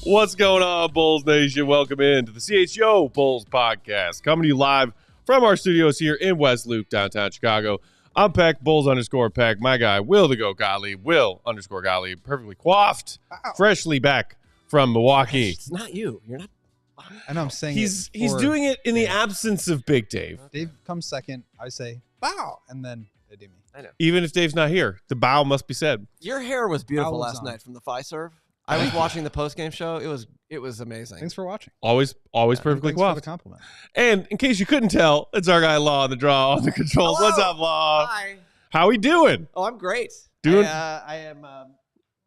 What's going on, Bulls Nation? Welcome in to the CHGO Bulls Podcast, coming to you live from our studios here in West Loop, downtown Chicago. I'm Peck, Bulls_Peck. My guy, Will Gottlieb, Will_Gottlieb, perfectly coiffed, freshly back from Milwaukee. It's not you. You're not. I know I'm saying he's doing it in the absence of Big Dave. Dave comes second. I say bow, and then they do me. I know. Even if Dave's not here, the bow must be said. Your hair was beautiful Bowels last on. night from the Fiserv. I was watching the post-game show. It was amazing. Thanks for watching. Always perfectly Thanks for the coiffed. compliment. And in case you couldn't tell, it's our guy Law on the draw, on the controls. Hello. What's up, Law? Hi. How we doing? Oh, I'm great. Doing- I am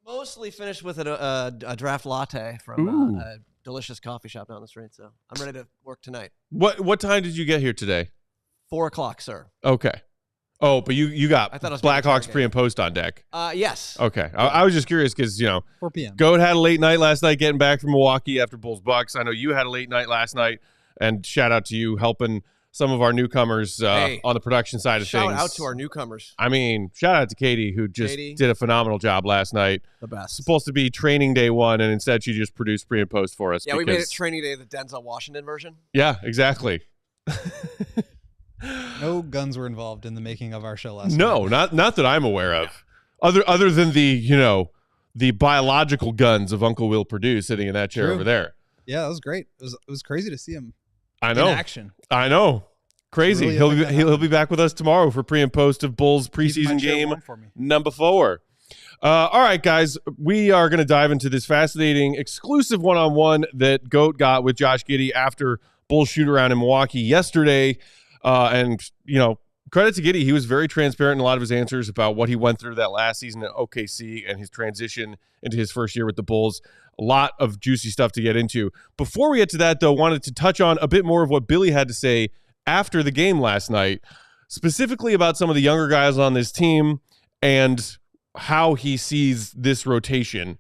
mostly finished with a draft latte from a delicious coffee shop down the street. So I'm ready to work tonight. What time did you get here today? 4 o'clock, sir. Okay. Oh, but you got I thought it was being Blackhawks interrogated. pre and post on deck. Yes. Okay. I was just curious because, 4 p.m. Goat had a late night last night getting back from Milwaukee after Bulls Bucks. I know you had a late night last night, and shout out to you helping some of our newcomers on the production side of Shout things. out to our newcomers. I mean, shout out to Katie, who just did a phenomenal job last night. The best. Supposed to be training day one, and instead she just produced pre and post for us. Yeah, we made it training day, the Denzel Washington version. Yeah, exactly. No guns were involved in the making of our show last night. No, not that I'm aware of. Other than the biological guns of Uncle Will Purdue sitting in that chair True. over there. Yeah, that was great. It was crazy to see him I know. in action. I know. Crazy. Really He'll be back with us tomorrow for pre and post of Bulls Keep my preseason chair game warm for me. number 4. All right, guys, we are going to dive into this fascinating exclusive one-on-one that Goat got with Josh Giddey after Bulls shoot around in Milwaukee yesterday. And credit to Giddey. He was very transparent in a lot of his answers about what he went through that last season at OKC and his transition into his first year with the Bulls. A lot of juicy stuff to get into. Before we get to that, though, wanted to touch on a bit more of what Billy had to say after the game last night, specifically about some of the younger guys on this team and how he sees this rotation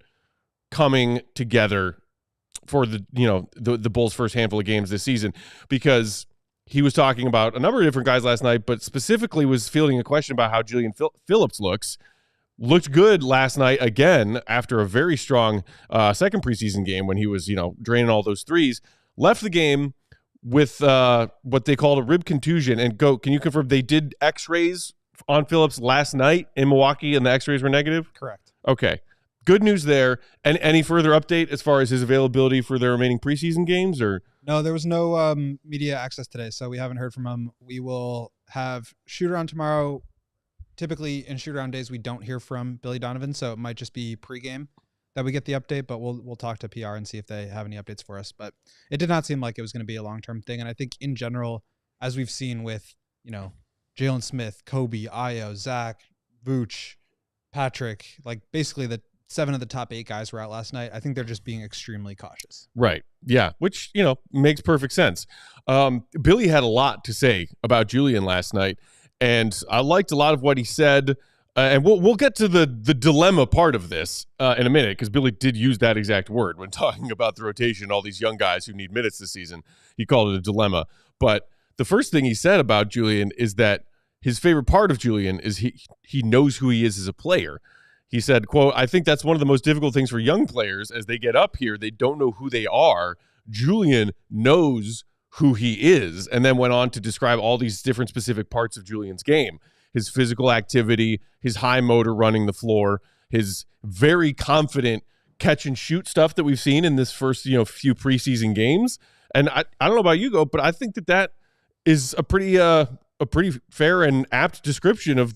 coming together for the Bulls' first handful of games this season, because he was talking about a number of different guys last night, but specifically was fielding a question about how Julian Phillips looked good last night again after a very strong second preseason game when he was, draining all those threes. Left the game with what they called a rib contusion. And Goat, can you confirm they did x-rays on Phillips last night in Milwaukee and the x-rays were negative? Correct. Okay. Good news there. And any further update as far as his availability for the remaining preseason games, or? No, there was no media access today, so we haven't heard from him. We will have shoot-around tomorrow. Typically, in shoot-around days, we don't hear from Billy Donovan, so it might just be pregame that we get the update, but we'll talk to PR and see if they have any updates for us. But it did not seem like it was going to be a long-term thing, and I think in general, as we've seen with, Jalen Smith, Kobe, Ayo, Zach, Vooch, Patrick, like basically the 7 of the top 8 guys were out last night. I think they're just being extremely cautious. Right. Yeah. Which, makes perfect sense. Billy had a lot to say about Julian last night, and I liked a lot of what he said. And we'll get to the dilemma part of this in a minute, because Billy did use that exact word when talking about the rotation, all these young guys who need minutes this season. He called it a dilemma. But the first thing he said about Julian is that his favorite part of Julian is he knows who he is as a player. He said, quote, "I think that's one of the most difficult things for young players. As they get up here, they don't know who they are. Julian knows who he is," and then went on to describe all these different specific parts of Julian's game. His physical activity, his high motor running the floor, his very confident catch and shoot stuff that we've seen in this first, few preseason games. And I don't know about you, Go, but I think that is a pretty fair and apt description of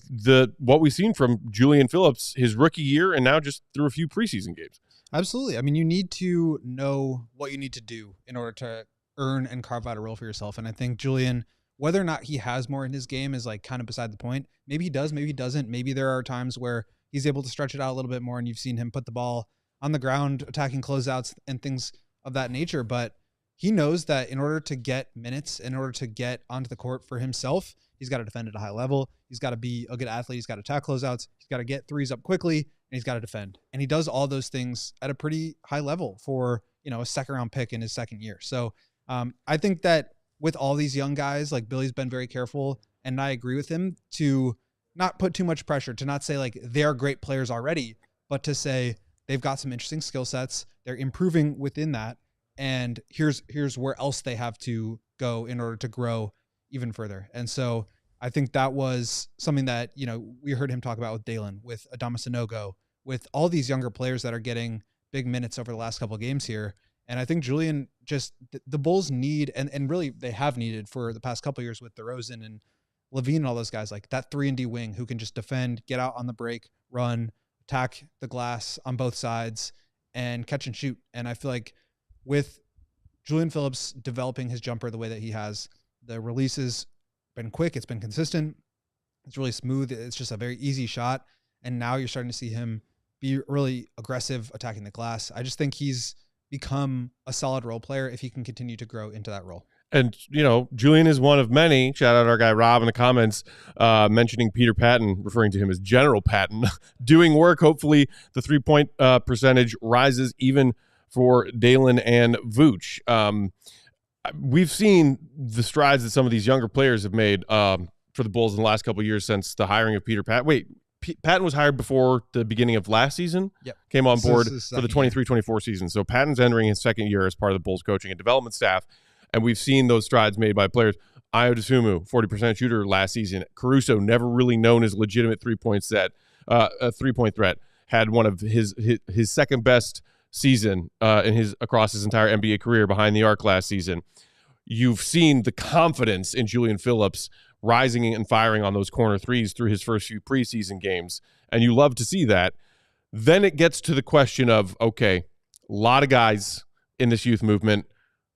what we've seen from Julian Phillips his rookie year and now just through a few preseason games. Absolutely. I mean, you need to know what you need to do in order to earn and carve out a role for yourself. And I think Julian whether or not he has more in his game is like kind of beside the point. Maybe he does, maybe he doesn't. Maybe there are times where he's able to stretch it out a little bit more and you've seen him put the ball on the ground, attacking closeouts and things of that nature. But he knows that in order to get minutes, in order to get onto the court for himself, he's got to defend at a high level. He's got to be a good athlete. He's got to attack closeouts. He's got to get threes up quickly, and he's got to defend. And he does all those things at a pretty high level for, a second-round pick in his second year. So I think that with all these young guys, like Billy's been very careful, and I agree with him, to not put too much pressure, to not say like they're great players already, but to say they've got some interesting skill sets. They're improving within that. And here's where else they have to go in order to grow even further. And so I think that was something that, we heard him talk about with Dalen, with Adama Sanogo, with all these younger players that are getting big minutes over the last couple of games here. And I think Julian, just the Bulls need, and really they have needed for the past couple of years with DeRozan and Levine and all those guys, like that 3-and-D wing who can just defend, get out on the break, run, attack the glass on both sides, and catch and shoot. And I feel like with Julian Phillips developing his jumper the way that he has, the release has been quick. It's been consistent. It's really smooth. It's just a very easy shot. And now you're starting to see him be really aggressive attacking the glass. I just think he's become a solid role player if he can continue to grow into that role. And, Julian is one of many. Shout out our guy Rob in the comments mentioning Peter Patton, referring to him as General Patton, doing work. Hopefully the 3-point percentage rises even for Dalen and Vooch. We've seen the strides that some of these younger players have made for the Bulls in the last couple of years since the hiring of Peter Patton. Wait, Patton was hired before the beginning of last season? Yep. Came on board for the 23-24 season. So Patton's entering his second year as part of the Bulls coaching and development staff, and we've seen those strides made by players. Ayo Dosunmu, 40% shooter last season. Caruso, never really known as legitimate three-point threat, had one of his second best season across his entire NBA career behind the arc last season. You've seen the confidence in Julian Phillips rising and firing on those corner threes through his first few preseason games, and you love to see that. Then it gets to the question of, okay, a lot of guys in this youth movement,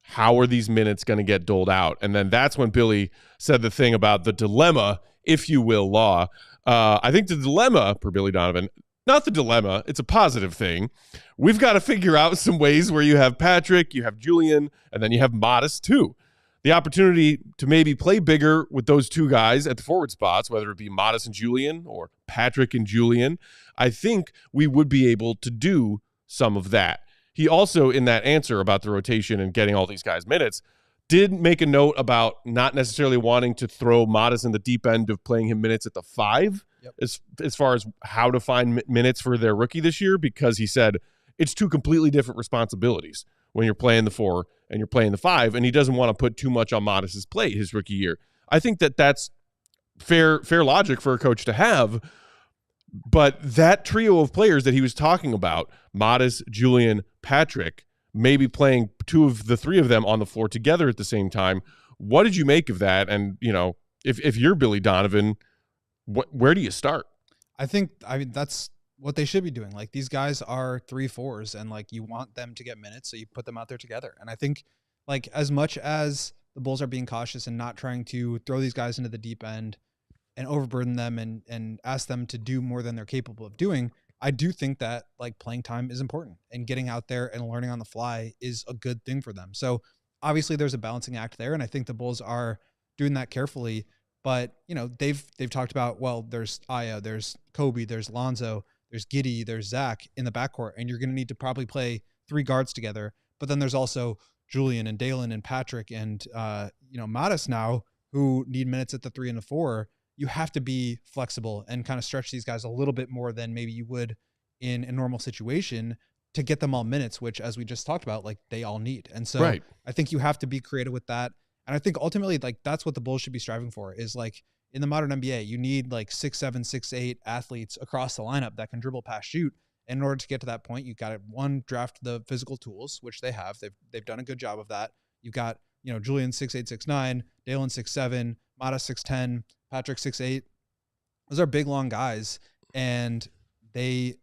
how are these minutes going to get doled out? And then that's when Billy said the thing about the dilemma, if you will, Law. I think the dilemma, per Billy Donovan, not the dilemma, it's a positive thing. We've got to figure out some ways where you have Patrick, you have Julian, and then you have Modest too. The opportunity to maybe play bigger with those two guys at the forward spots, whether it be Modest and Julian or Patrick and Julian, I think we would be able to do some of that. He also, in that answer about the rotation and getting all these guys minutes, did make a note about not necessarily wanting to throw Modest in the deep end of playing him minutes at the 5, yep, as far as how to find minutes for their rookie this year, because he said it's two completely different responsibilities when you're playing the 4 and you're playing the 5, and he doesn't want to put too much on Modest's plate his rookie year. I think that's fair logic for a coach to have, but that trio of players that he was talking about, Modest, Julian, Patrick, maybe playing 2 of the 3 of them on the floor together at the same time. What did you make of that? And, if you're Billy Donovan, where do you start? I mean, that's what they should be doing. Like, these guys are 3-4s, and like, you want them to get minutes, so you put them out there together. And I think, like, as much as the Bulls are being cautious and not trying to throw these guys into the deep end and overburden them and ask them to do more than they're capable of doing, I do think that like playing time is important, and getting out there and learning on the fly is a good thing for them. So obviously there's a balancing act there, and I think the Bulls are doing that carefully. But they've talked about, well, there's Ayo, there's Kobe, there's Lonzo, there's Giddey, there's Zach in the backcourt, and you're going to need to probably play 3 guards together. But then there's also Julian and Dalen and Patrick and Modest now, who need minutes at the 3 and the 4. You have to be flexible and kind of stretch these guys a little bit more than maybe you would in a normal situation to get them all minutes, which, as we just talked about, like, they all need. And so right. I think you have to be creative with that. And I think ultimately, like, that's what the Bulls should be striving for, is like, in the modern NBA, you need like 6'7", 6'8" athletes across the lineup that can dribble, pass, shoot. And in order to get to that point, you've got to, one, draft the physical tools, which they have. They've done a good job of that. You've got, Julian 6'8", 6'9", Dalen 6'7", Modest 6'10", Patrick 6'8". Those are big, long guys, and they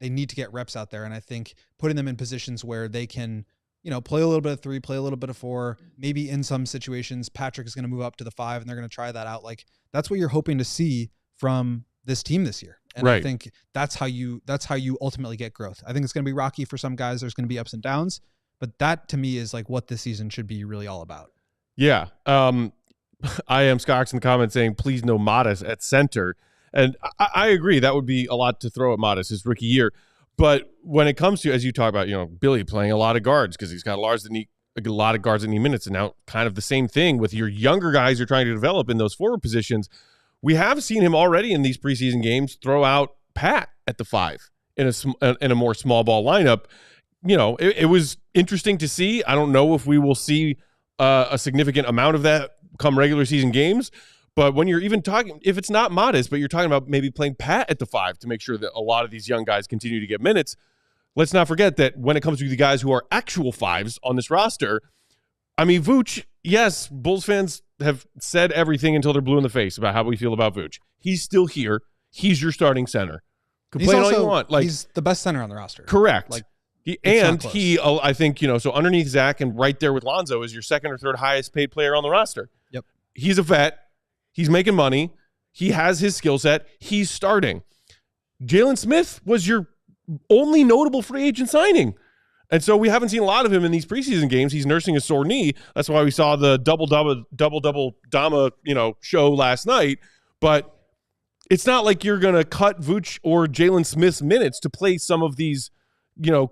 need to get reps out there. And I think putting them in positions where they can play a little bit of 3, play a little bit of 4. Maybe in some situations, Patrick is going to move up to the 5 and they're going to try that out. Like that's what you're hoping to see from this team this year. And I think that's how you ultimately get growth. I think it's going to be rocky for some guys. There's going to be ups and downs, but that to me is like what this season should be really all about. Yeah. I am Scox in the comments saying, please no Modest at center. And I agree. That would be a lot to throw at Modest his rookie year. But when it comes to, as you talk about, Billy playing a lot of guards because he's got a lot of guards that need minutes, and now kind of the same thing with your younger guys you're trying to develop in those forward positions. We have seen him already in these preseason games throw out Pat at the 5 in a more small ball lineup. It was interesting to see. I don't know if we will see a significant amount of that come regular season games. But when you're even talking, if it's not Modest, but you're talking about maybe playing Pat at the 5 to make sure that a lot of these young guys continue to get minutes, let's not forget that when it comes to the guys who are actual 5s on this roster, I mean, Vooch, yes, Bulls fans have said everything until they're blue in the face about how we feel about Vooch. He's still here. He's your starting center. Complain all you want. He's the best center on the roster. Correct. I think, so underneath Zach and right there with Lonzo is your second or third highest paid player on the roster. Yep. He's a vet. He's making money. He has his skill set. He's starting. Jalen Smith was your only notable free agent signing. And so we haven't seen a lot of him in these preseason games. He's nursing a sore knee. That's why we saw the double Dama, show last night. But it's not like you're going to cut Vooch or Jalen Smith's minutes to play some of these,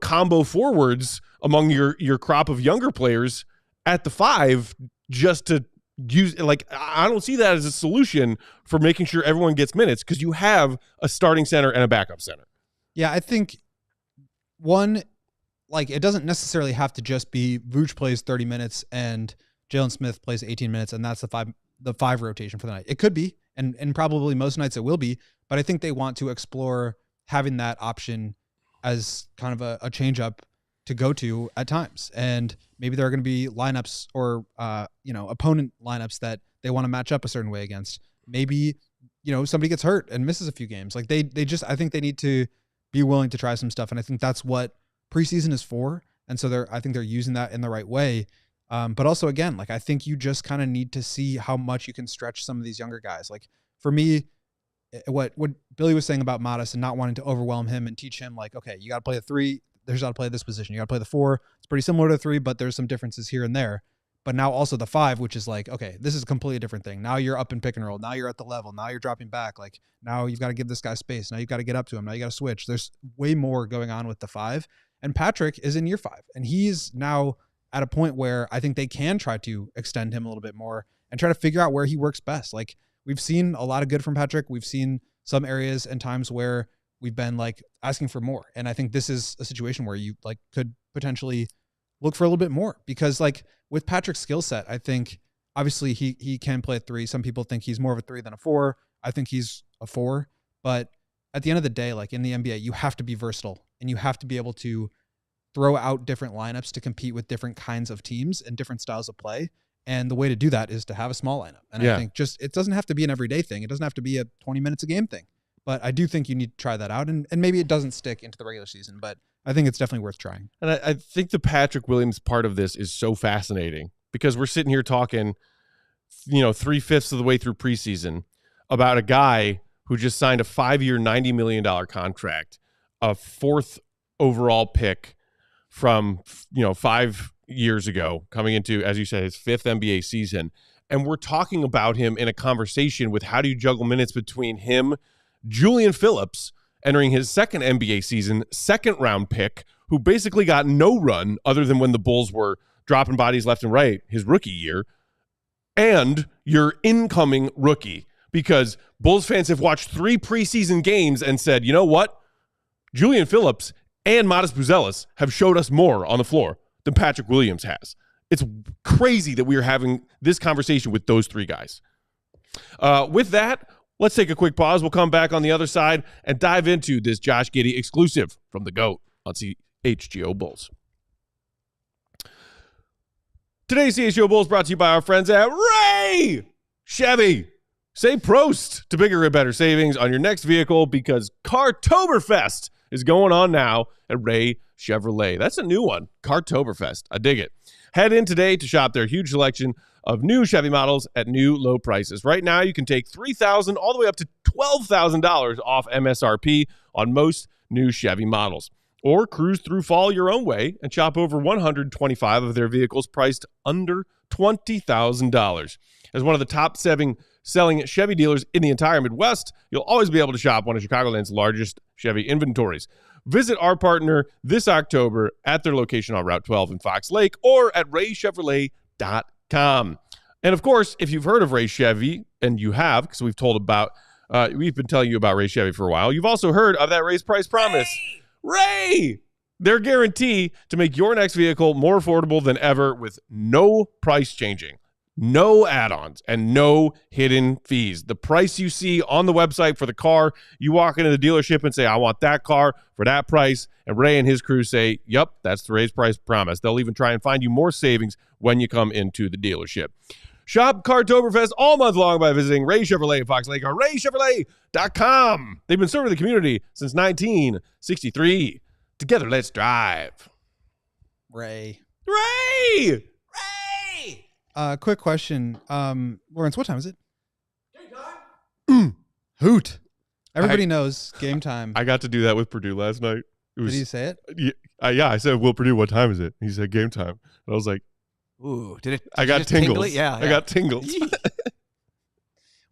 combo forwards among your crop of younger players at the 5 just to use. Like, I don't see that as a solution for making sure everyone gets minutes because you have a starting center and a backup center. Yeah, I think it doesn't necessarily have to just be Vooch plays 30 minutes and Jalen Smith plays 18 minutes and that's the 5 rotation for the night. It could be, and probably most nights it will be, but I think they want to explore having that option as kind of a change up to go to at times. And maybe there are going to be lineups or, opponent lineups that they want to match up a certain way against. Maybe, somebody gets hurt and misses a few games. Like I think they need to be willing to try some stuff. And I think that's what preseason is for. And so I think they're using that in the right way. But also again, I think you just kind of need to see how much you can stretch some of these younger guys. Like for me, what Billy was saying about Modest and not wanting to overwhelm him and teach him okay, you got to play the 3. There's how to play this position. You got to play the 4. It's pretty similar to 3, but there's some differences here and there. But now also the 5, which is okay, this is a completely different thing. Now you're up in pick and roll. Now you're at the level. Now you're dropping back. Now you've got to give this guy space. Now you've got to get up to him. Now you got to switch. There's way more going on with the 5. And Patrick is in year 5. And he's now at a point where I think they can try to extend him a little bit more and try to figure out where he works best. We've seen a lot of good from Patrick. We've seen some areas and times where we've been asking for more. And I think this is a situation where you could potentially look for a little bit more because with Patrick's skill set, I think obviously he can play a 3. Some people think he's more of a 3 than a 4. I think he's a 4, but at the end of the day, in the NBA, you have to be versatile and you have to be able to throw out different lineups to compete with different kinds of teams and different styles of play. And the way to do that is to have a small lineup. And I think it doesn't have to be an everyday thing. It doesn't have to be a 20 minutes a game thing. But I do think you need to try that out. And maybe it doesn't stick into the regular season, but I think it's definitely worth trying. And I think the Patrick Williams part of this is so fascinating because we're sitting here talking, 3/5 of the way through preseason about a guy who just signed a 5-year, $90 million contract, a 4th overall pick from, 5 years ago, coming into, as you said, his 5th NBA season. And we're talking about him in a conversation with how do you juggle minutes between him, Julian Phillips, entering his 2nd NBA season, 2nd round pick, who basically got no run other than when the Bulls were dropping bodies left and right his rookie year, and your incoming rookie. Because Bulls fans have watched 3 preseason games and said, you know what? Julian Phillips and Modest Buzelis have showed us more on the floor than Patrick Williams has. It's crazy that we are having this conversation with those 3 guys. With that, let's take a quick pause. We'll come back on the other side and dive into this Josh Giddey exclusive from the GOAT on CHGO Bulls. Today's CHGO Bulls brought to you by our friends at Ray Chevy. Say Prost to bigger and better savings on your next vehicle because Cartoberfest is going on now at Ray Chevrolet. That's a new one. Cartoberfest. I dig it. Head in today to shop their huge selection of new Chevy models at new low prices. Right now, you can take $3,000 all the way up to $12,000 off MSRP on most new Chevy models. Or cruise through fall your own way and shop over 125 of their vehicles priced under $20,000. As one of the top selling Chevy dealers in the entire Midwest, you'll always be able to shop one of Chicagoland's largest Chevy inventories. Visit our partner this October at their location on Route 12 in Fox Lake or at raychevrolet.com. And of course, if you've heard of Ray Chevy, and you have, because we've been telling you about Ray Chevy for a while, you've also heard of that Ray's Price Promise. Ray! Their guarantee to make your next vehicle more affordable than ever with no price changing, no add-ons, and no hidden fees. The price you see on the website for the car, you walk into the dealership and say, I want that car for that price. And Ray and his crew say, yep, that's the Ray's Price Promise. They'll even try and find you more savings when you come into the dealership. Shop Cartoberfest all month long by visiting Ray Chevrolet in Fox Lake or raychevrolet.com. They've been serving the community since 1963. Together, let's drive. Ray. Quick question. Lawrence, what time is it? Game time. Hoot. Everybody knows game time. I got to do that with Purdue last night. Did he say it? Yeah, I said, Will Purdue, what time is it? He said, game time. And I was like, ooh, I got tingles. Yeah, I got tingles.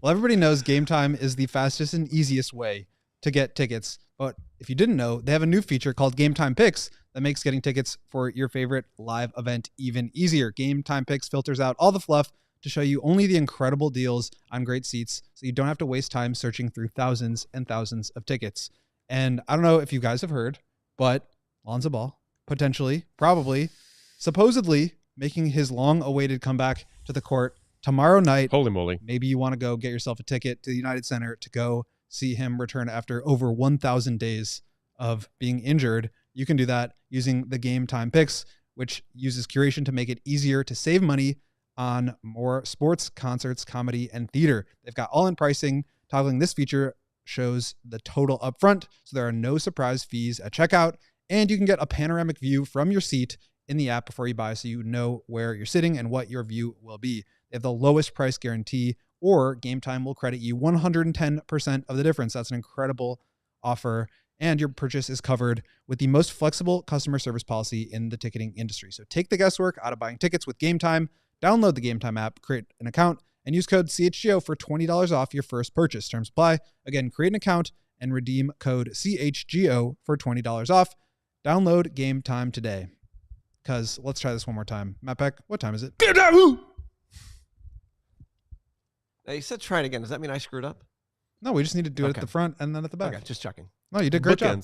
Well, everybody knows game time is the fastest and easiest way to get tickets. But if you didn't know, they have a new feature called Game Time Picks that makes getting tickets for your favorite live event even easier. Game Time Picks filters out all the fluff to show you only the incredible deals on great seats, so you don't have to waste time searching through thousands and thousands of tickets. And I don't know if you guys have heard, but Lonzo Ball, potentially, probably, supposedly making his long-awaited comeback to the court tomorrow night. Holy moly. Maybe you want to go get yourself a ticket to the United Center to go see him return after over 1,000 days of being injured. You can do that using the Game Time Picks, which uses curation to make it easier to save money on more sports, concerts, comedy, and theater. They've got all-in pricing. Toggling this feature shows the total upfront, so there are no surprise fees at checkout, and you can get a panoramic view from your seat in the app before you buy, so you know where you're sitting and what your view will be. They have the lowest price guarantee, or Game Time will credit you 110% of the difference. That's an incredible offer, and your purchase is covered with the most flexible customer service policy in the ticketing industry. So take the guesswork out of buying tickets with Game Time. Download the Game Time app, create an account, and use code CHGO for $20 off your first purchase. Terms apply. Again, create an account and redeem code CHGO for $20 off. Download Game Time today. Because let's try this one more time. Matt Peck, what time is it? Game time! Now, you said try it again. Does that mean I screwed up? No, we just need to do it at the front and then at the back. Okay, just checking. No, you did a great job.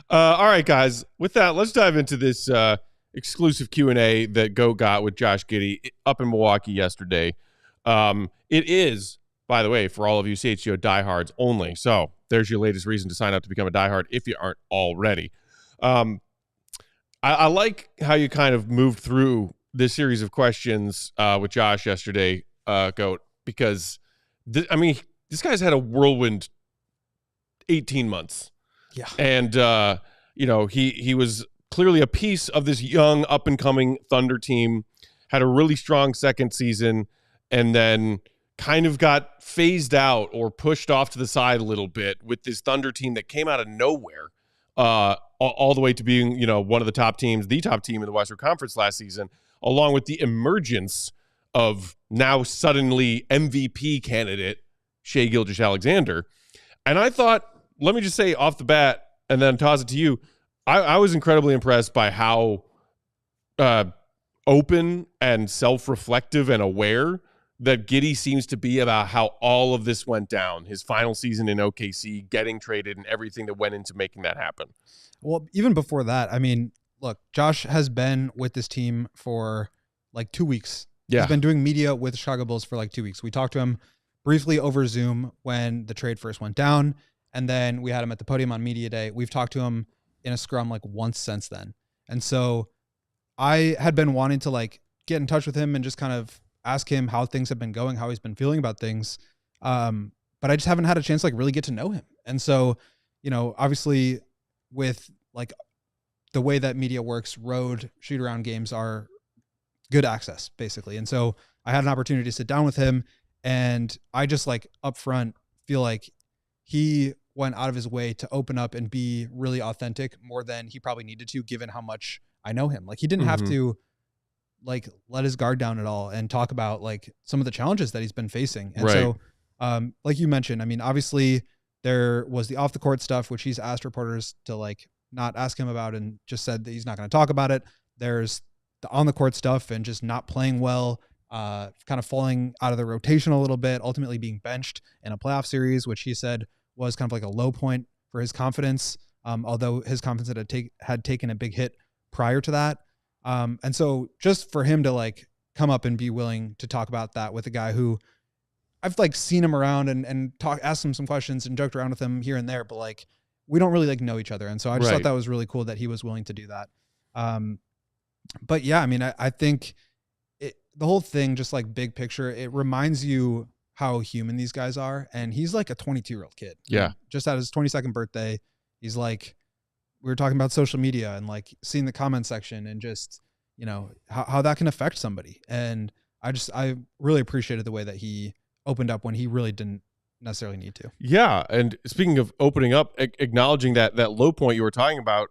All right, guys. With that, let's dive into this exclusive Q&A that Goat got with Josh Giddey up in Milwaukee yesterday. It is, by the way, for all of you CHGO diehards only. So there's your latest reason to sign up to become a diehard if you aren't already. I like how you kind of moved through this series of questions with Josh yesterday, Goat, because, this guy's had a whirlwind 18 months. Yeah. And, he was clearly a piece of this young up-and-coming Thunder team, had a really strong second season, and then kind of got phased out or pushed off to the side a little bit with this Thunder team that came out of nowhere, all the way to being, one of the top teams, the top team in the Western Conference last season, along with the emergence of now suddenly MVP candidate Shai Gilgeous-Alexander. And I thought, let me just say off the bat, and then toss it to you, I was incredibly impressed by how open and self-reflective and aware that Giddey seems to be about how all of this went down, his final season in OKC, getting traded, and everything that went into making that happen. Well, even before that, look, Josh has been with this team for like 2 weeks. Yeah. He's been doing media with the Chicago Bulls for like 2 weeks. We talked to him briefly over Zoom when the trade first went down, and then we had him at the podium on media day. We've talked to him in a scrum like once since then. And so I had been wanting to like get in touch with him and just kind of ask him how things have been going, how he's been feeling about things. But I just haven't had a chance to like really get to know him. And so, obviously with like the way that media works, road shoot around games are good access basically. And so I had an opportunity to sit down with him, and I just like up front feel like he went out of his way to open up and be really authentic more than he probably needed to, given how much I know him. Like he didn't have to like let his guard down at all and talk about like some of the challenges that he's been facing. And so like you mentioned, I mean, obviously there was the off the court stuff, which he's asked reporters to like not ask him about and just said that he's not going to talk about it. There's the on the court stuff and just not playing well, kind of falling out of the rotation a little bit, ultimately being benched in a playoff series, which he said was kind of like a low point for his confidence. Although his confidence had taken a big hit prior to that. And so just for him to like come up and be willing to talk about that with a guy who I've like seen him around and asked him some questions and joked around with him here and there, but like, we don't really like know each other. And so I just thought that was really cool that he was willing to do that. But yeah, I mean, I think the whole thing, just like big picture, it reminds you how human these guys are. And he's like a 22-year-old kid. Yeah. Just at his 22nd birthday. He's like, we were talking about social media and like seeing the comment section and just, you know, how that can affect somebody. And I really appreciated the way that he opened up when he really didn't necessarily need to. Yeah. And speaking of opening up, acknowledging that low point you were talking about,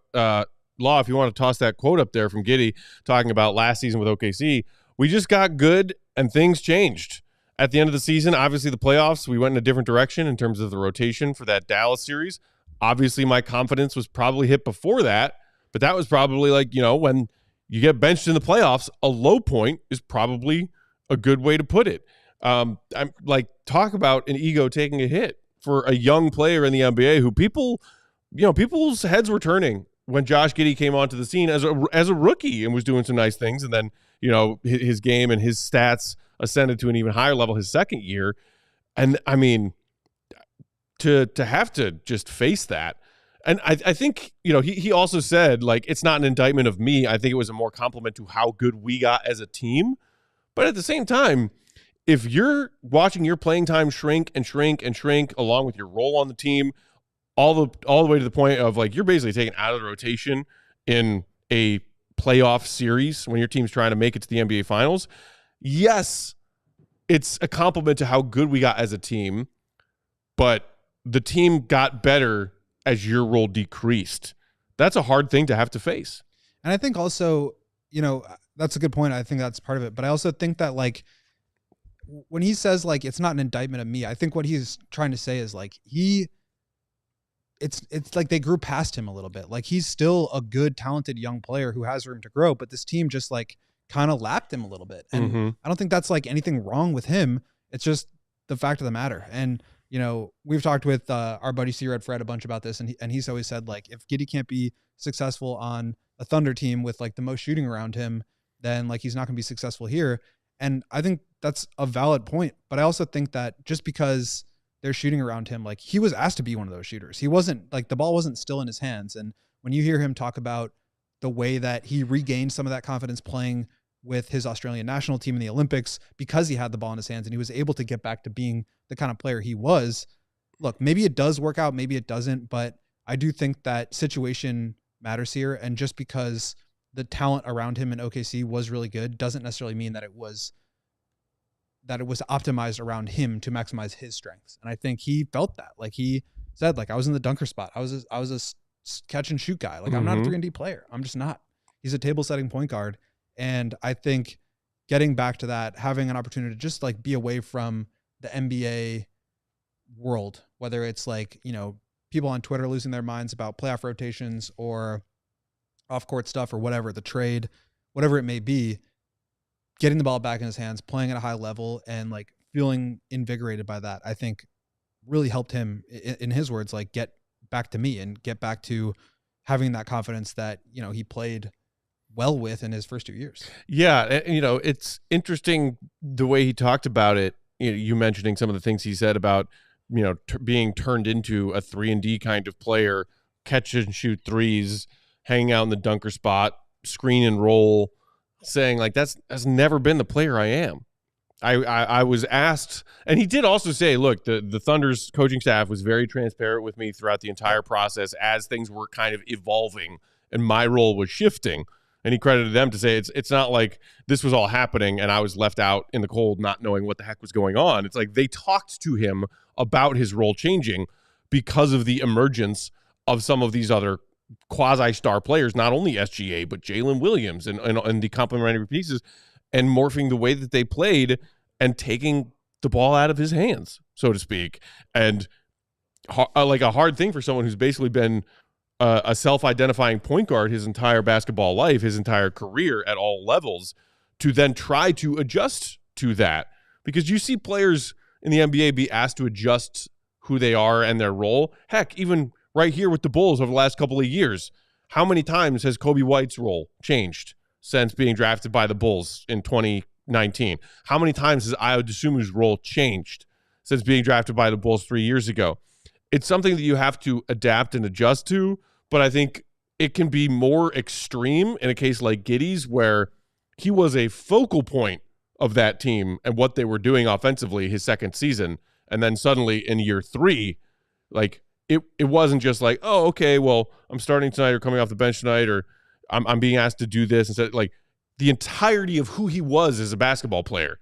Law, if you want to toss that quote up there from Giddey talking about last season with OKC, we just got good and things changed. At the end of the season, obviously the playoffs, we went in a different direction in terms of the rotation for that Dallas series. Obviously my confidence was probably hit before that, but that was probably like, you know, when you get benched in the playoffs, a low point is probably a good way to put it. I'm like, talk about an ego taking a hit for a young player in the NBA who people's heads were turning when Josh Giddey came onto the scene as a rookie and was doing some nice things. And then, you know, his game and his stats ascended to an even higher level his second year. And I mean, to have to just face that. And I think, you know, he also said, like, it's not an indictment of me. I think it was a more compliment to how good we got as a team. But at the same time, if you're watching your playing time shrink and shrink and shrink along with your role on the team, all the way to the point of like you're basically taken out of the rotation in a playoff series when your team's trying to make it to the NBA Finals. Yes, it's a compliment to how good we got as a team, but the team got better as your role decreased. That's a hard thing to have to face. And I think also, you know, that's a good point. I think that's part of it. But I also think that like when he says like it's not an indictment of me, I think what he's trying to say is like it's like they grew past him a little bit. Like he's still a good, talented young player who has room to grow, but this team just like kind of lapped him a little bit. And I don't think that's like anything wrong with him. It's just the fact of the matter. And, you know, we've talked with our buddy C-Red Fred a bunch about this. And he's always said like, if Giddey can't be successful on a Thunder team with like the most shooting around him, then like he's not going to be successful here. And I think that's a valid point. But I also think that just because they're shooting around him, like he was asked to be one of those shooters. He wasn't like the ball wasn't still in his hands. And when you hear him talk about the way that he regained some of that confidence playing with his Australian national team in the Olympics because he had the ball in his hands and he was able to get back to being the kind of player he was. Look, maybe it does work out, maybe it doesn't, but I do think that situation matters here. And just because the talent around him in OKC was really good doesn't necessarily mean that it was optimized around him to maximize his strengths. And I think he felt that. Like he said, like, I was in the dunker spot. I was a catch and shoot guy. Like I'm not a 3-and-D player. I'm just not. He's a table setting point guard. And I think getting back to that, having an opportunity to just like be away from the NBA world, whether it's like, you know, people on Twitter losing their minds about playoff rotations or off court stuff or whatever, the trade, whatever it may be, getting the ball back in his hands, playing at a high level and like feeling invigorated by that, I think really helped him, in his words, like get back to me and get back to having that confidence that, you know, he played well with in his first 2 years. Yeah. And, you know, it's interesting the way he talked about it. You mentioning some of the things he said about, you know, being turned into a 3-and-D kind of player, catch and shoot threes, hanging out in the dunker spot, screen and roll, saying like, that's never been the player I am. I was asked, and he did also say, look, the Thunder's coaching staff was very transparent with me throughout the entire process as things were kind of evolving and my role was shifting. And he credited them to say it's not like this was all happening and I was left out in the cold not knowing what the heck was going on. It's like they talked to him about his role changing because of the emergence of some of these other quasi-star players, not only SGA, but Jalen Williams and the complementary pieces, and morphing the way that they played and taking the ball out of his hands, so to speak. And like a hard thing for someone who's basically been a self-identifying point guard his entire basketball life, his entire career at all levels, to then try to adjust to that. Because you see players in the NBA be asked to adjust who they are and their role. Heck, even right here with the Bulls over the last couple of years, how many times has Kobe White's role changed since being drafted by the Bulls in 2019? How many times has Ayo Dosunmu's role changed since being drafted by the Bulls 3 years ago? It's something that you have to adapt and adjust to, but I think it can be more extreme in a case like Giddey's, where he was a focal point of that team and what they were doing offensively his second season. And then suddenly in year 3, like it wasn't just like, oh, okay, well, I'm starting tonight or coming off the bench tonight, or I'm being asked to do this. Instead, like the entirety of who he was as a basketball player,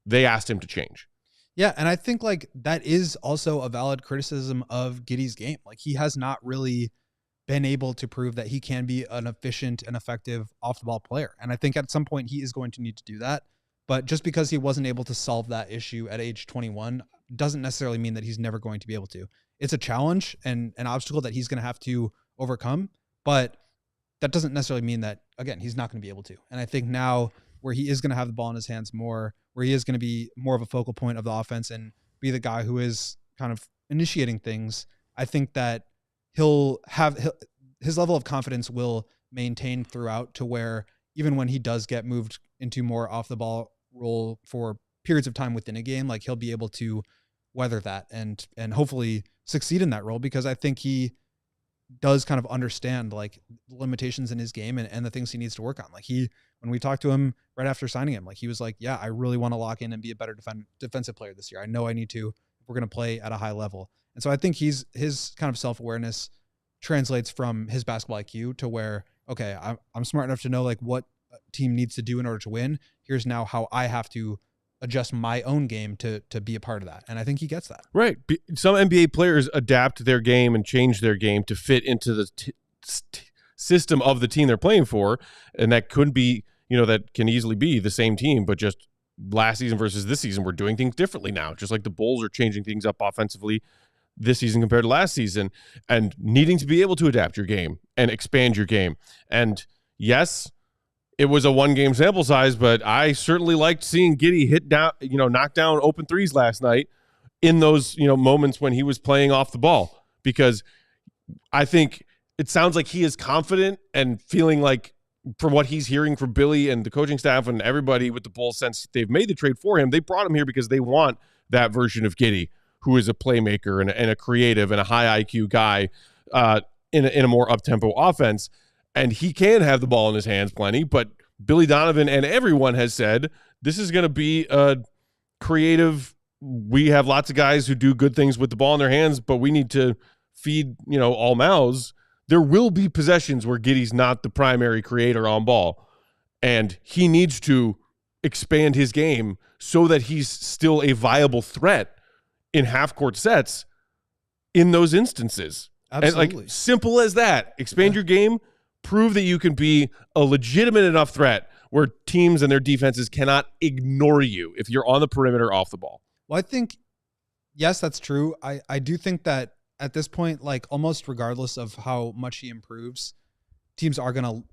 they asked him to change. Yeah, and I think like that is also a valid criticism of Giddey's game. Like he has not really been able to prove that he can be an efficient and effective off-the-ball player. And I think at some point he is going to need to do that. But just because he wasn't able to solve that issue at age 21 doesn't necessarily mean that he's never going to be able to. It's a challenge and an obstacle that he's going to have to overcome. But that doesn't necessarily mean that, again, he's not going to be able to. And I think now where he is going to have the ball in his hands more, where he is going to be more of a focal point of the offense and be the guy who is kind of initiating things, I think that his level of confidence will maintain throughout, to where even when he does get moved into more off the ball role for periods of time within a game, like he'll be able to weather that and hopefully succeed in that role, because I think he does kind of understand like the limitations in his game and the things he needs to work on. Like when we talked to him right after signing him, like he was like, yeah, I really want to lock in and be a better defensive player this year. I know I need to, if we're going to play at a high level. And so I think his kind of self-awareness translates from his basketball IQ to where, okay, I'm smart enough to know like what a team needs to do in order to win. Here's now how I have to adjust my own game to be a part of that. And I think he gets that. Right. Some NBA players adapt their game and change their game to fit into the system of the team they're playing for. And that could be, that can easily be the same team, but just last season versus this season, we're doing things differently now. Just like the Bulls are changing things up offensively this season compared to last season, and needing to be able to adapt your game and expand your game. And yes, it was a 1-game sample size, but I certainly liked seeing Giddey hit down, knock down open threes last night in those, moments when he was playing off the ball, because I think it sounds like he is confident and feeling like, from what he's hearing from Billy and the coaching staff and everybody with the Bulls since they've made the trade for him, they brought him here because they want that version of Giddey, who is a playmaker and a creative and a high IQ guy in a more up-tempo offense. And he can have the ball in his hands plenty, but Billy Donovan and everyone has said this is going to be a creative. We have lots of guys who do good things with the ball in their hands, but we need to feed, all mouths. There will be possessions where Giddey's not the primary creator on ball, and he needs to expand his game so that he's still a viable threat in half-court sets in those instances. Absolutely. And simple as that. Expand your game, prove that you can be a legitimate enough threat where teams and their defenses cannot ignore you if you're on the perimeter off the ball. Well, I think, yes, that's true. I do think that at this point, like almost regardless of how much he improves, teams are going to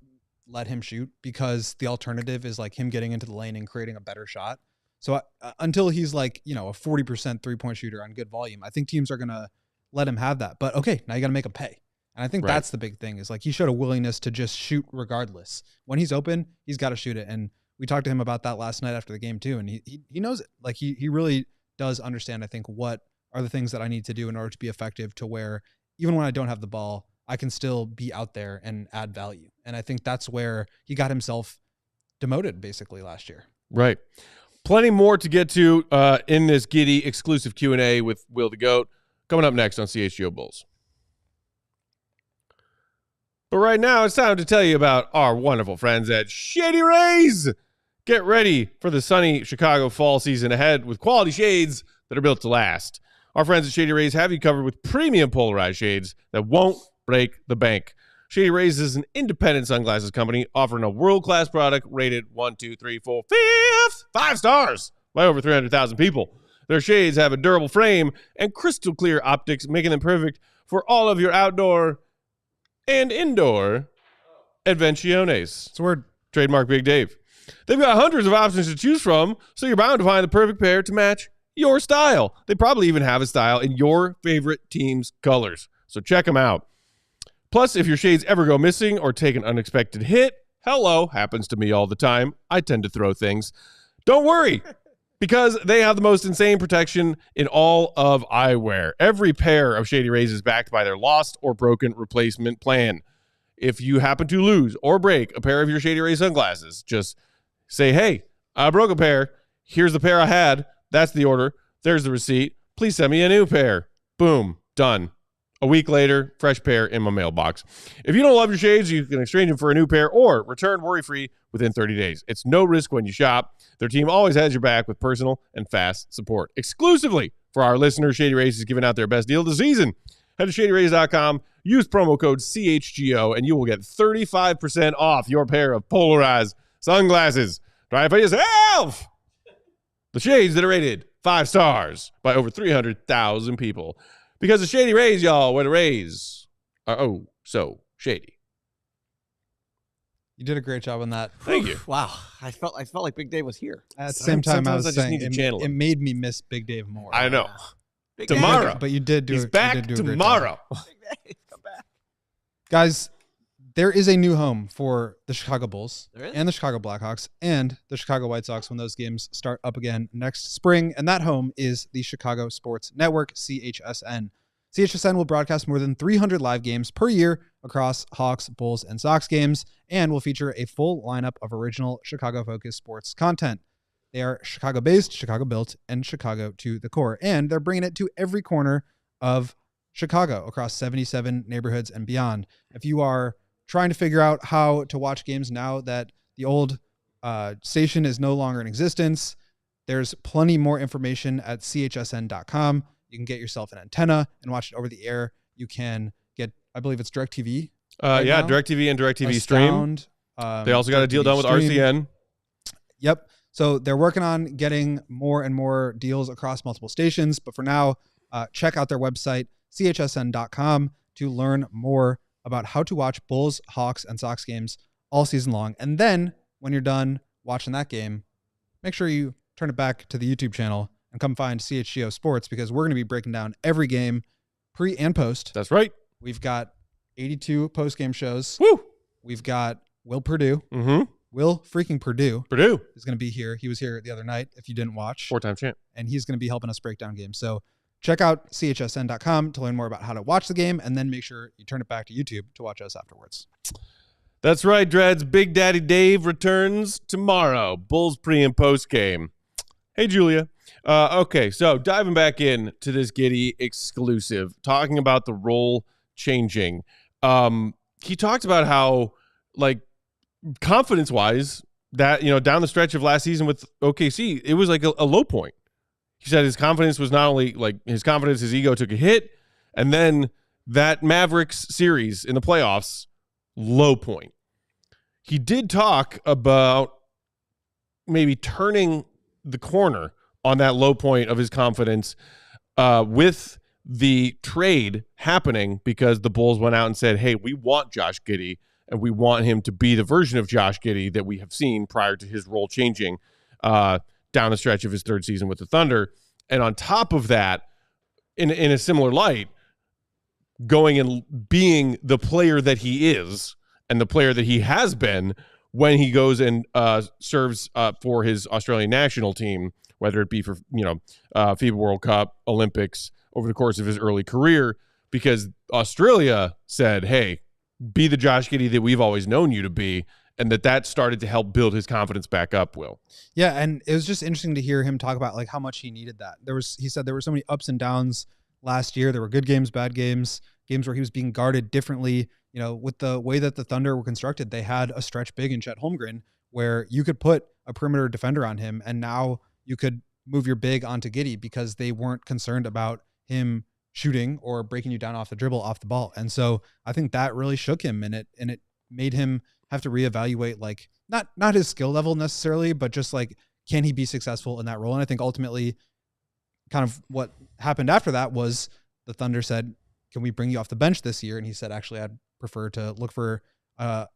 let him shoot, because the alternative is like him getting into the lane and creating a better shot. So until he's like, a 40% 3-point shooter on good volume, I think teams are going to let him have that. But okay, now you got to make him pay. And I think that's the big thing, is like he showed a willingness to just shoot regardless. When he's open, he's got to shoot it. And we talked to him about that last night after the game too. And he knows it. Like he really does understand, I think, what are the things that I need to do in order to be effective, to where even when I don't have the ball, I can still be out there and add value. And I think that's where he got himself demoted basically last year. Right. Plenty more to get to in this Giddey exclusive Q&A with Will the GOAT coming up next on CHGO Bulls. But right now, it's time to tell you about our wonderful friends at Shady Rays. Get ready for the sunny Chicago fall season ahead with quality shades that are built to last. Our friends at Shady Rays have you covered with premium polarized shades that won't break the bank. Shady Rays is an independent sunglasses company offering a world-class product rated 1, 2, 3, 4, 5 stars by over 300,000 people. Their shades have a durable frame and crystal clear optics, making them perfect for all of your outdoor and indoor adventiones. It's a word. Trademark Big Dave. They've got hundreds of options to choose from, so you're bound to find the perfect pair to match your style. They probably even have a style in your favorite team's colors, so check them out. Plus, if your shades ever go missing or take an unexpected hit, hello, happens to me all the time. I tend to throw things. Don't worry, because they have the most insane protection in all of eyewear. Every pair of Shady Rays is backed by their lost or broken replacement plan. If you happen to lose or break a pair of your Shady Ray sunglasses, just say, hey, I broke a pair. Here's the pair I had. That's the order. There's the receipt. Please send me a new pair. Boom. Done. A week later, fresh pair in my mailbox. If you don't love your shades, you can exchange them for a new pair or return worry-free within 30 days. It's no risk when you shop. Their team always has your back with personal and fast support. Exclusively for our listeners, Shady Rays is giving out their best deal of the season. Head to ShadyRays.com, use promo code CHGO, and you will get 35% off your pair of polarized sunglasses. Try it for yourself. The shades that are rated 5 stars by over 300,000 people. Because the Shady Rays, y'all, where the Rays are oh so shady. You did a great job on that. Thank you. Wow. I felt like Big Dave was here. At the same time, I Sometimes was just saying need to channel it him. made me miss Big Dave more. I know. Big Tomorrow. But you did do He's you back did do a great job. tomorrow. Dave, Big Dave, come back. Guys, there is a new home for the Chicago Bulls There is? and the Chicago Blackhawks and the Chicago White Sox when those games start up again next spring. And that home is the Chicago Sports Network, CHSN. CHSN will broadcast more than 300 live games per year across Hawks, Bulls, and Sox games and will feature a full lineup of original Chicago-focused sports content. They are Chicago-based, Chicago-built, and Chicago to the core. And they're bringing it to every corner of Chicago across 77 neighborhoods and beyond. If you are trying to figure out how to watch games now that the old station is no longer in existence, there's plenty more information at chsn.com. You can get yourself an antenna and watch it over the air. You can get, I believe it's DirecTV. Yeah, now. DirecTV and DirecTV Stream. They also got a deal done with RCN. Yep. So they're working on getting more and more deals across multiple stations. But for now, check out their website, chsn.com, to learn more about how to watch Bulls, Hawks, and Sox games all season long. And then when you're done watching that game, make sure you turn it back to the YouTube channel and come find CHGO Sports, because we're going to be breaking down every game pre and post. That's right. We've got 82 post-game shows. Woo! We've got Will Purdue. Mm-hmm. Will freaking Purdue Purdue. is going to be here. He was here the other night, if you didn't watch. 4-time champ. And he's going to be helping us break down games. So check out chsn.com to learn more about how to watch the game, and then make sure you turn it back to YouTube to watch us afterwards. That's right, Dreads. Big Daddy Dave returns tomorrow. Bulls pre and post game. Hey, Julia. Okay, so diving back in to this Giddey exclusive, talking about the role changing. He talked about how, like, confidence-wise, that, you know, down the stretch of last season with OKC, it was like a low point. He said his confidence was not only, like, his confidence, his ego took a hit, and then that Mavericks series in the playoffs, low point. He did talk about maybe turning the corner on that low point of his confidence with the trade happening, because the Bulls went out and said, hey, we want Josh Giddey, and we want him to be the version of Josh Giddey that we have seen prior to his role changing down the stretch of his third season with the Thunder. And on top of that, in a similar light, going and being the player that he is and the player that he has been when he goes and serves for his Australian national team, whether it be for, you know, FIBA World Cup, Olympics, over the course of his early career, because Australia said, hey, be the Josh Giddey that we've always known you to be, and that started to help build his confidence back up, Will. Yeah, and it was just interesting to hear him talk about like how much he needed that. He said there were so many ups and downs last year. There were good games, bad games, games where he was being guarded differently. You know, with the way that the Thunder were constructed, they had a stretch big in Chet Holmgren where you could put a perimeter defender on him, and now you could move your big onto Giddey because they weren't concerned about him shooting or breaking you down off the dribble, off the ball. And so I think that really shook him, and it made him have to reevaluate, like not his skill level necessarily, but just like, can he be successful in that role? And I think ultimately kind of what happened after that was the Thunder said, can we bring you off the bench this year? And he said, actually, I'd prefer to look for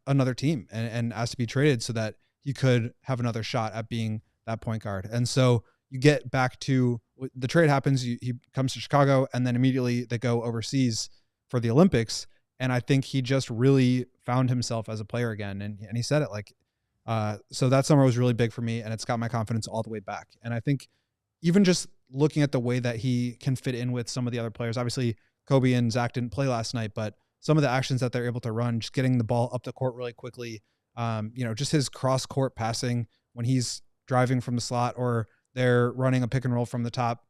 another team and asked to be traded so that he could have another shot at being that point guard. And so you get back to the trade happens. He comes to Chicago, and then immediately they go overseas for the Olympics. And I think he just really found himself as a player again. And he said it like, so that summer was really big for me, and it's got my confidence all the way back. And I think even just looking at the way that he can fit in with some of the other players, obviously Kobe and Zach didn't play last night, but some of the actions that they're able to run, just getting the ball up the court really quickly, just his cross court passing when he's driving from the slot or they're running a pick and roll from the top,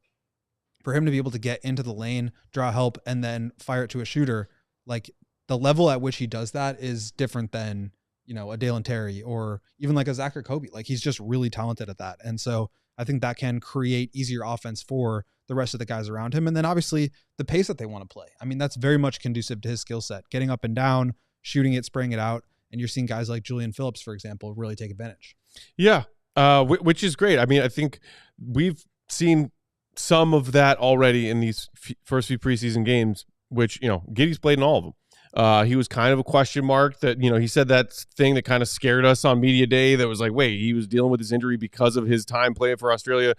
for him to be able to get into the lane, draw help, and then fire it to a shooter. Like the level at which he does that is different than, a Dalen Terry or even like a Zach or Kobe. Like he's just really talented at that. And so I think that can create easier offense for the rest of the guys around him. And then obviously the pace that they want to play. I mean, that's very much conducive to his skill set, getting up and down, shooting it, spraying it out. And you're seeing guys like Julian Phillips, for example, really take advantage. Yeah. Which is great. I mean, I think we've seen some of that already in these first few preseason games, which, Giddey's played in all of them. He was kind of a question mark that, he said that thing that kind of scared us on media day that was like, wait, he was dealing with his injury because of his time playing for Australia.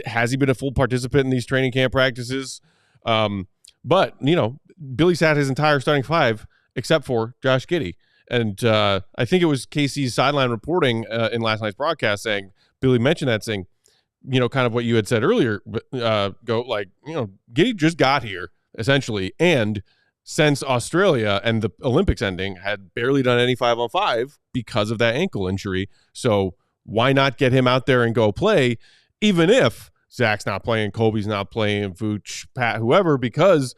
Has he been a full participant in these training camp practices? But, Billy sat his entire starting five except for Josh Giddey. And I think it was KC's sideline reporting in last night's broadcast saying, Billy mentioned that saying, kind of what you had said earlier, Giddey just got here essentially. And since Australia and the Olympics ending had barely done any 5-on-5 because of that ankle injury. So why not get him out there and go play, even if Zach's not playing, Kobe's not playing, Vooch, Pat, whoever, because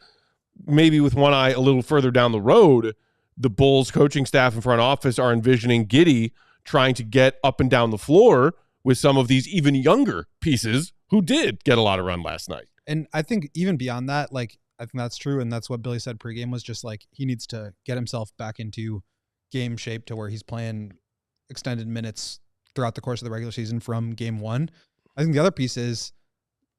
maybe with one eye a little further down the road, the Bulls coaching staff and front office are envisioning Giddey trying to get up and down the floor with some of these even younger pieces who did get a lot of run last night. And I think even beyond that, I think that's true. And that's what Billy said pregame was just like, he needs to get himself back into game shape to where he's playing extended minutes throughout the course of the regular season from game one. I think the other piece is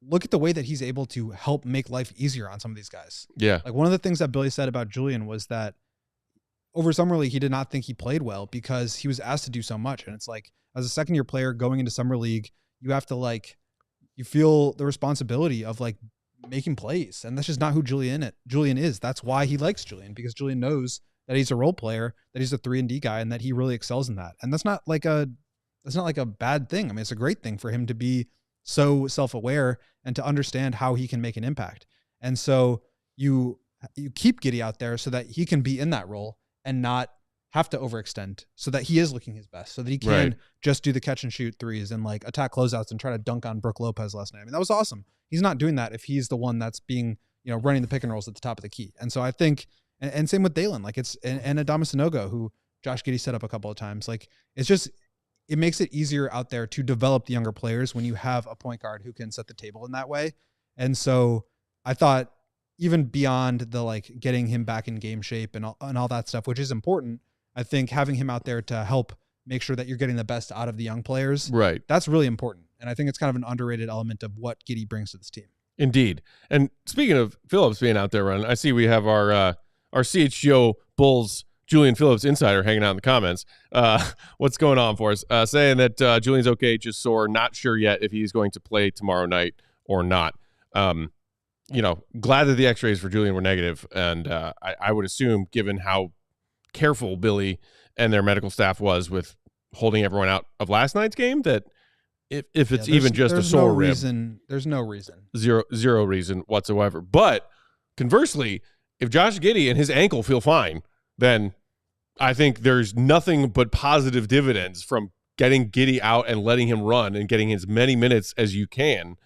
look at the way that he's able to help make life easier on some of these guys. Yeah. Like one of the things that Billy said about Julian was that over Summer League, he did not think he played well because he was asked to do so much. And it's like, as a second year player going into Summer League, you have to you feel the responsibility of making plays. And that's just not who Julian is. That's why he likes Julian, because Julian knows that he's a role player, that he's a 3-and-D guy, and that he really excels in that. And that's not like a bad thing. I mean, it's a great thing for him to be so self-aware and to understand how he can make an impact. And so you keep Giddey out there so that he can be in that role and not have to overextend, so that he is looking his best, so that he can just do the catch and shoot threes and attack closeouts and try to dunk on Brook Lopez last night. I mean, that was awesome. He's not doing that if he's the one that's being, running the pick and rolls at the top of the key. And so I think, and same with Dalen, and Adama Sanogo, who Josh Giddey set up a couple of times. It makes it easier out there to develop the younger players when you have a point guard who can set the table in that way. And so I thought even beyond the getting him back in game shape and all that stuff, which is important, I think having him out there to help make sure that you're getting the best out of the young players, right? That's really important. And I think it's kind of an underrated element of what Giddey brings to this team. Indeed. And speaking of Phillips being out there running, I see we have our CHGO Bulls Julian Phillips insider hanging out in the comments. What's going on for us? Saying that Julian's okay, just sore, not sure yet if he's going to play tomorrow night or not. Glad that the x-rays for Julian were negative. And I would assume, given how careful Billy and their medical staff was with holding everyone out of last night's game, that if it's even just a sore rib, there's no reason, zero reason whatsoever. But conversely, if Josh Giddey and his ankle feel fine, then I think there's nothing but positive dividends from getting Giddey out and letting him run and getting as many minutes as you can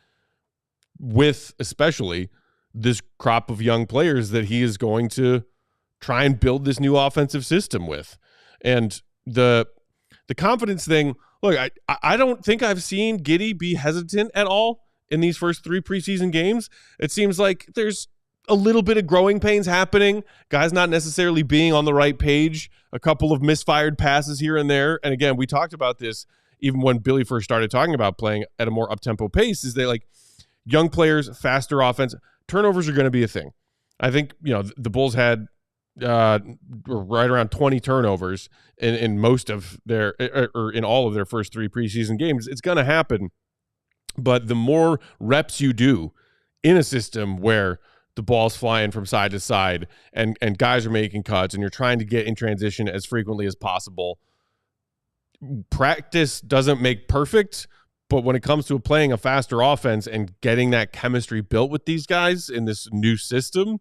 with especially this crop of young players that he is going to try and build this new offensive system with. And the confidence thing, look, I don't think I've seen Giddey be hesitant at all in these first 3 preseason games. It seems like there's a little bit of growing pains happening, guys not necessarily being on the right page, a couple of misfired passes here and there. And again, we talked about this even when Billy first started talking about playing at a more up-tempo pace, is they like young players, faster offense. Turnovers are going to be a thing. I think, the Bulls had right around 20 turnovers in most of their, or in all of their first 3 preseason games. It's going to happen. But the more reps you do in a system where the ball's flying from side to side and guys are making cuts and you're trying to get in transition as frequently as possible, practice doesn't make perfect. But when it comes to playing a faster offense and getting that chemistry built with these guys in this new system,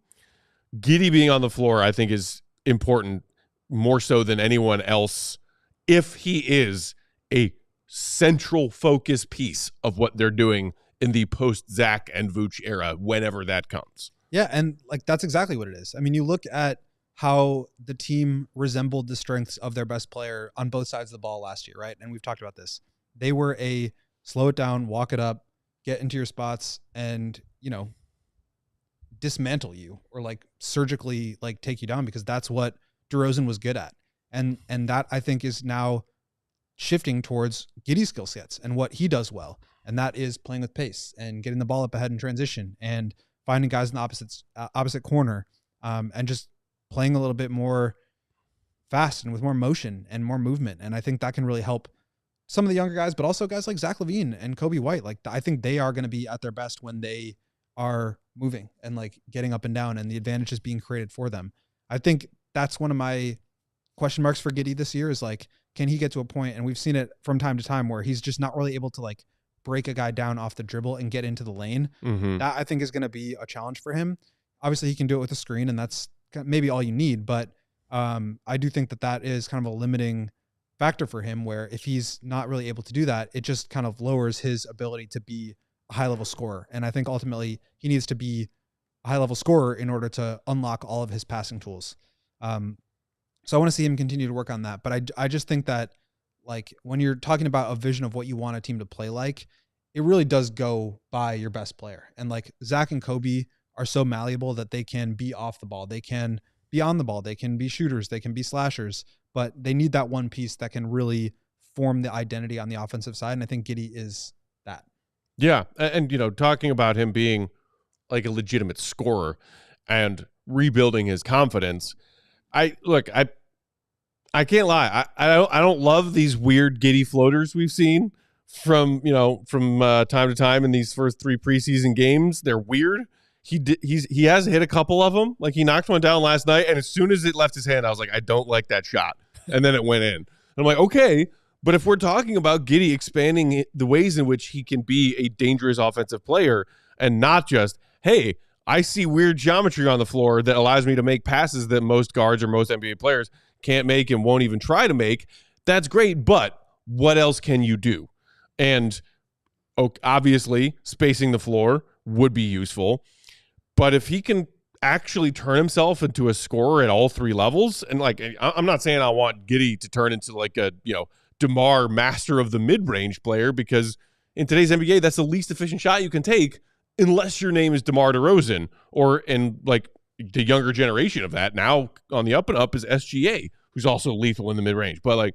Giddey being on the floor, I think, is important more so than anyone else if he is a central focus piece of what they're doing in the post-Zach and Vooch era, whenever that comes. Yeah, and like that's exactly what it is. I mean, you look at how the team resembled the strengths of their best player on both sides of the ball last year, right? And we've talked about this. They were a slow it down, walk it up, get into your spots, and, dismantle you or like surgically like take you down, because that's what DeRozan was good at. And that I think is now shifting towards Giddey's skill sets and what he does well. And that is playing with pace and getting the ball up ahead in transition and finding guys in the opposite corner, and just playing a little bit more fast and with more motion and more movement. And I think that can really help some of the younger guys, but also guys like Zach LaVine and Kobe White. Like, I think they are going to be at their best when they are moving and like getting up and down and the advantage is being created for them. I think that's one of my question marks for Giddey this year is like, can he get to a point, and we've seen it from time to time, where he's just not really able to like break a guy down off the dribble and get into the lane. Mm-hmm. That I think is going to be a challenge for him. Obviously he can do it with a screen, and that's maybe all you need, but I do think that is kind of a limiting factor for him, where if he's not really able to do that, it just kind of lowers his ability to be a high-level scorer. And I think ultimately he needs to be a high-level scorer in order to unlock all of his passing tools. So I want to see him continue to work on that. But I just think that, like, when you're talking about a vision of what you want a team to play like, it really does go by your best player. And like Zach and Kobe are so malleable that they can be off the ball. They can be on the ball. They can be shooters. They can be slashers. But they need that one piece that can really form the identity on the offensive side. And I think Giddey is that. Yeah. And talking about him being like a legitimate scorer and rebuilding his confidence, I can't lie. I don't love these weird Giddey floaters we've seen from time to time in these first 3 preseason games. They're weird. He has hit a couple of them. Like, he knocked one down last night, and as soon as it left his hand, I was like, I don't like that shot. And then it went in. And I'm like, okay, but if we're talking about Giddey expanding the ways in which he can be a dangerous offensive player, and not just, hey, I see weird geometry on the floor that allows me to make passes that most guards or most NBA players can't make and won't even try to make, that's great, but what else can you do? And obviously, spacing the floor would be useful. But if he can actually turn himself into a scorer at all 3 levels, and like, I'm not saying I want Giddey to turn into like a, DeMar master of the mid-range player, because in today's NBA, that's the least efficient shot you can take unless your name is DeMar DeRozan, or in like the younger generation of that now on the up and up is SGA, who's also lethal in the mid-range. But like,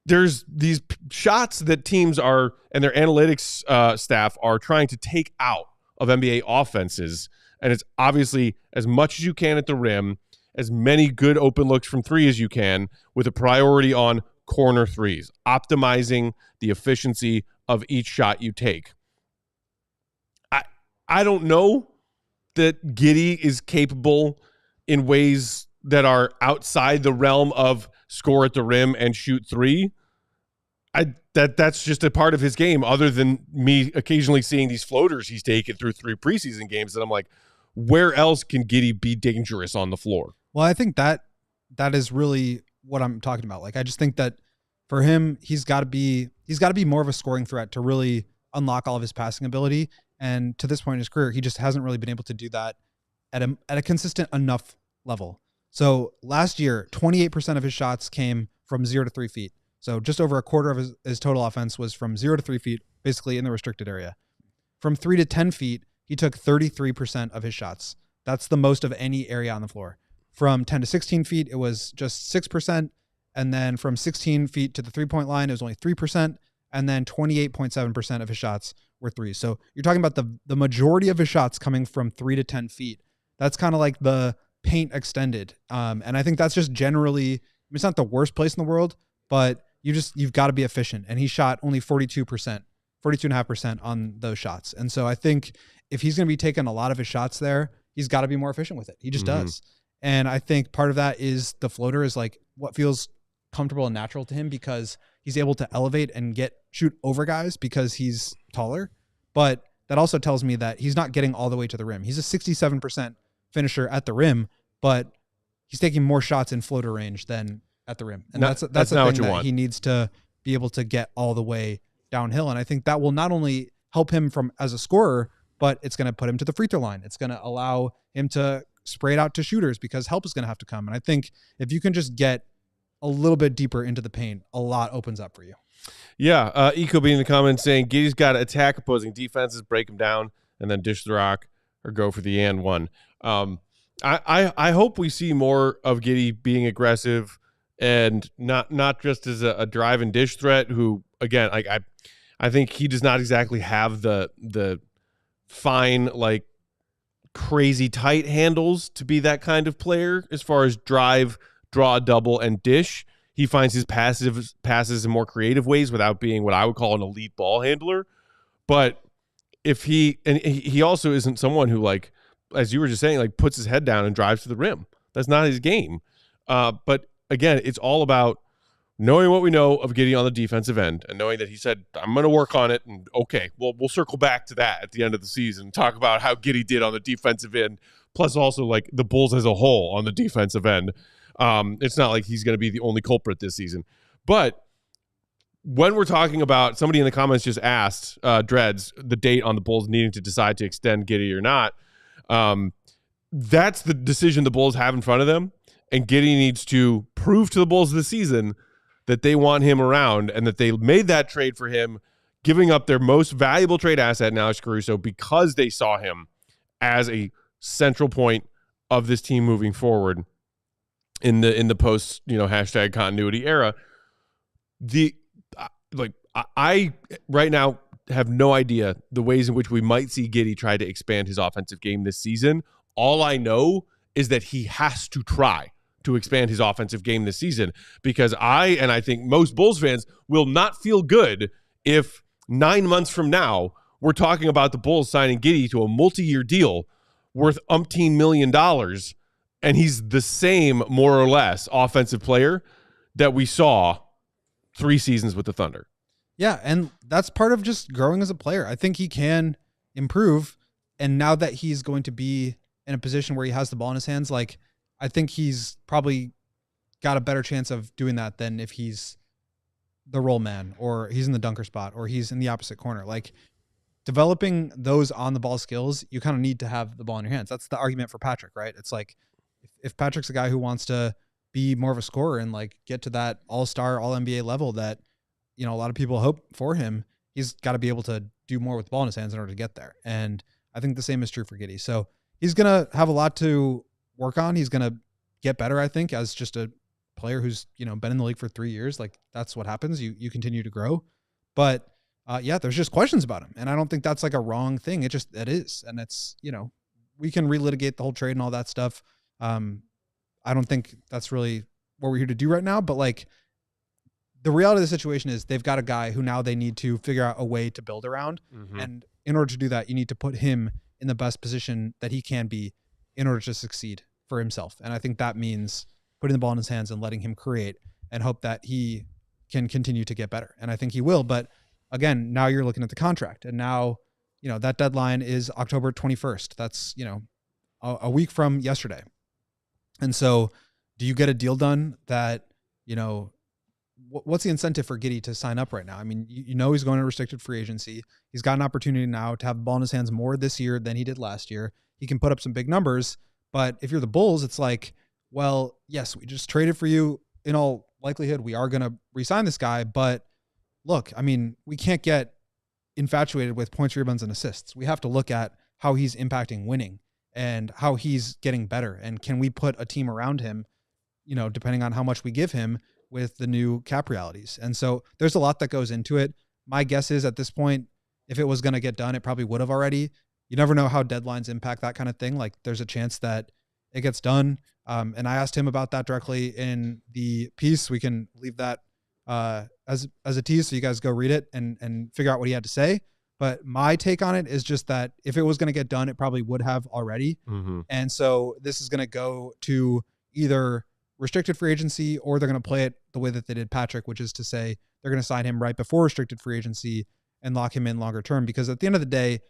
there's these shots that teams are, and their analytics staff are trying to take out of NBA offenses. And it's obviously as much as you can at the rim, as many good open looks from 3 as you can, with a priority on corner threes, optimizing the efficiency of each shot you take. I don't know that Giddey is capable in ways that are outside the realm of score at the rim and shoot 3. That's just a part of his game, other than me occasionally seeing these floaters he's taken through 3 preseason games that I'm like, where else can Giddey be dangerous on the floor? Well, I think that that is really what I'm talking about. Like, I just think that for him, he's got to be more of a scoring threat to really unlock all of his passing ability. And to this point in his career, he just hasn't really been able to do that at a consistent enough level. So last year, 28% of his shots came from 0 to 3 feet. So just over a quarter of his total offense was from 0 to 3 feet, basically in the restricted area. From 3 to 10 feet, he took 33% of his shots. That's the most of any area on the floor. From 10 to 16 feet, it was just 6%. And then from 16 feet to the 3-point line, it was only 3%. And then 28.7% of his shots were threes. So you're talking about the majority of his shots coming from 3 to 10 feet. That's kind of like the paint extended. And I think that's just generally, I mean, it's not the worst place in the world, but you've got to be efficient. And he shot only 42.5% on those shots. And so I think if he's going to be taking a lot of his shots there, he's got to be more efficient with it. He just does. And I think part of that is the floater is like what feels comfortable and natural to him because he's able to elevate and shoot over guys because he's taller. But that also tells me that he's not getting all the way to the rim. He's a 67% finisher at the rim, but he's taking more shots in floater range than at the rim. And that's the thing that he needs to be able to get all the way downhill. And I think that will not only help him as a scorer, but it's going to put him to the free throw line. It's going to allow him to spray it out to shooters because help is going to have to come. And I think if you can just get a little bit deeper into the paint, a lot opens up for you. Yeah. Eco being in the comments saying Giddey's got to attack opposing defenses, break them down, and then dish the rock or go for the and one. I hope we see more of Giddey being aggressive and not just as a drive and dish threat who, again, like I think he does not exactly have the fine, like crazy tight handles to be that kind of player as far as drive, draw a double, and dish. He finds his passes in more creative ways without being what I would call an elite ball handler. But if he also isn't someone who, like, as you were just saying, like puts his head down and drives to the rim. That's not his game. But again, it's all about knowing what we know of Giddey on the defensive end and knowing that he said, I'm going to work on it. And okay, well, we'll circle back to that at the end of the season and talk about how Giddey did on the defensive end, plus also like the Bulls as a whole on the defensive end. It's not like he's going to be the only culprit this season. But when we're talking about, somebody in the comments just asked Dreads the date on the Bulls needing to decide to extend Giddey or not. That's the decision the Bulls have in front of them. And Giddey needs to prove to the Bulls this season that they want him around and that they made that trade for him, giving up their most valuable trade asset in Alex Caruso because they saw him as a central point of this team moving forward in the post, hashtag continuity era. I right now have no idea the ways in which we might see Giddey try to expand his offensive game this season. All I know is that he has to try to expand his offensive game this season because I think most Bulls fans will not feel good if 9 months from now we're talking about the Bulls signing Giddey to a multi-year deal worth umpteen $1 million and he's the same, more or less, offensive player that we saw 3 seasons with the Thunder. Yeah, and that's part of just growing as a player. I think he can improve, and now that he's going to be in a position where he has the ball in his hands, like I think he's probably got a better chance of doing that than if he's the roll man or he's in the dunker spot or he's in the opposite corner. Like developing those on the ball skills, you kind of need to have the ball in your hands. That's the argument for Patrick, right? It's like if Patrick's a guy who wants to be more of a scorer and like get to that all-star, all-NBA level that, a lot of people hope for him, he's got to be able to do more with the ball in his hands in order to get there. And I think the same is true for Giddey. So he's going to have a lot to work on. He's going to get better, I think, as just a player who's, been in the league for 3 years. Like that's what happens. You continue to grow. But there's just questions about him. And I don't think that's like a wrong thing. It is. And it's, we can relitigate the whole trade and all that stuff. I don't think that's really what we're here to do right now, but like the reality of the situation is they've got a guy who now they need to figure out a way to build around. Mm-hmm. And in order to do that, you need to put him in the best position that he can be in order to succeed for himself. And I think that means putting the ball in his hands and letting him create and hope that he can continue to get better. And I think he will. But again, now you're looking at the contract and now, that deadline is October 21st. That's, a week from yesterday. And so do you get a deal done that, what's the incentive for Giddey to sign up right now? I mean, he's going to restricted free agency. He's got an opportunity now to have the ball in his hands more this year than he did last year. He can put up some big numbers, but if you're the Bulls, it's like, well, yes, we just traded for you. In all likelihood, we are going to re-sign this guy, but look, I mean, we can't get infatuated with points, rebounds, and assists. We have to look at how he's impacting winning and how he's getting better. And can we put a team around him, depending on how much we give him with the new cap realities. And so there's a lot that goes into it. My guess is at this point, if it was going to get done, it probably would have already. You never know how deadlines impact that kind of thing. Like there's a chance that it gets done. And I asked him about that directly in the piece. We can leave that as a tease so you guys go read it and figure out what he had to say. But my take on it is just that if it was going to get done, it probably would have already. Mm-hmm. And so this is going to go to either restricted free agency or they're going to play it the way that they did Patrick, which is to say they're going to sign him right before restricted free agency and lock him in longer term. Because at the end of the day,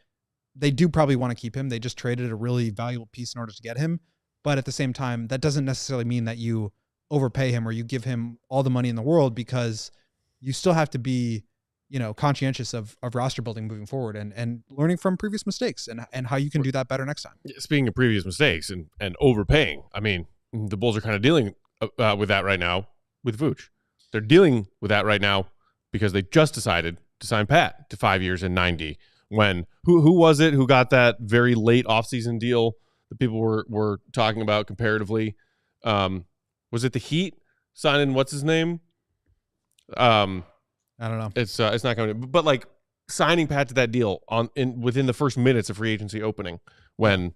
they do probably want to keep him. They just traded a really valuable piece in order to get him. But at the same time, that doesn't necessarily mean that you overpay him or you give him all the money in the world, because you still have to be, conscientious of roster building moving forward and learning from previous mistakes and how you can do that better next time. Speaking of previous mistakes and overpaying, I mean, the Bulls are kind of dealing with that right now with Vooch. They're dealing with that right now because they just decided to sign Pat to 5 years and 90. When who was it who got that very late offseason deal that people were talking about comparatively? Was it the Heat signing what's his name? I don't know. It's not coming, but like signing Pat to that deal within the first minutes of free agency opening. When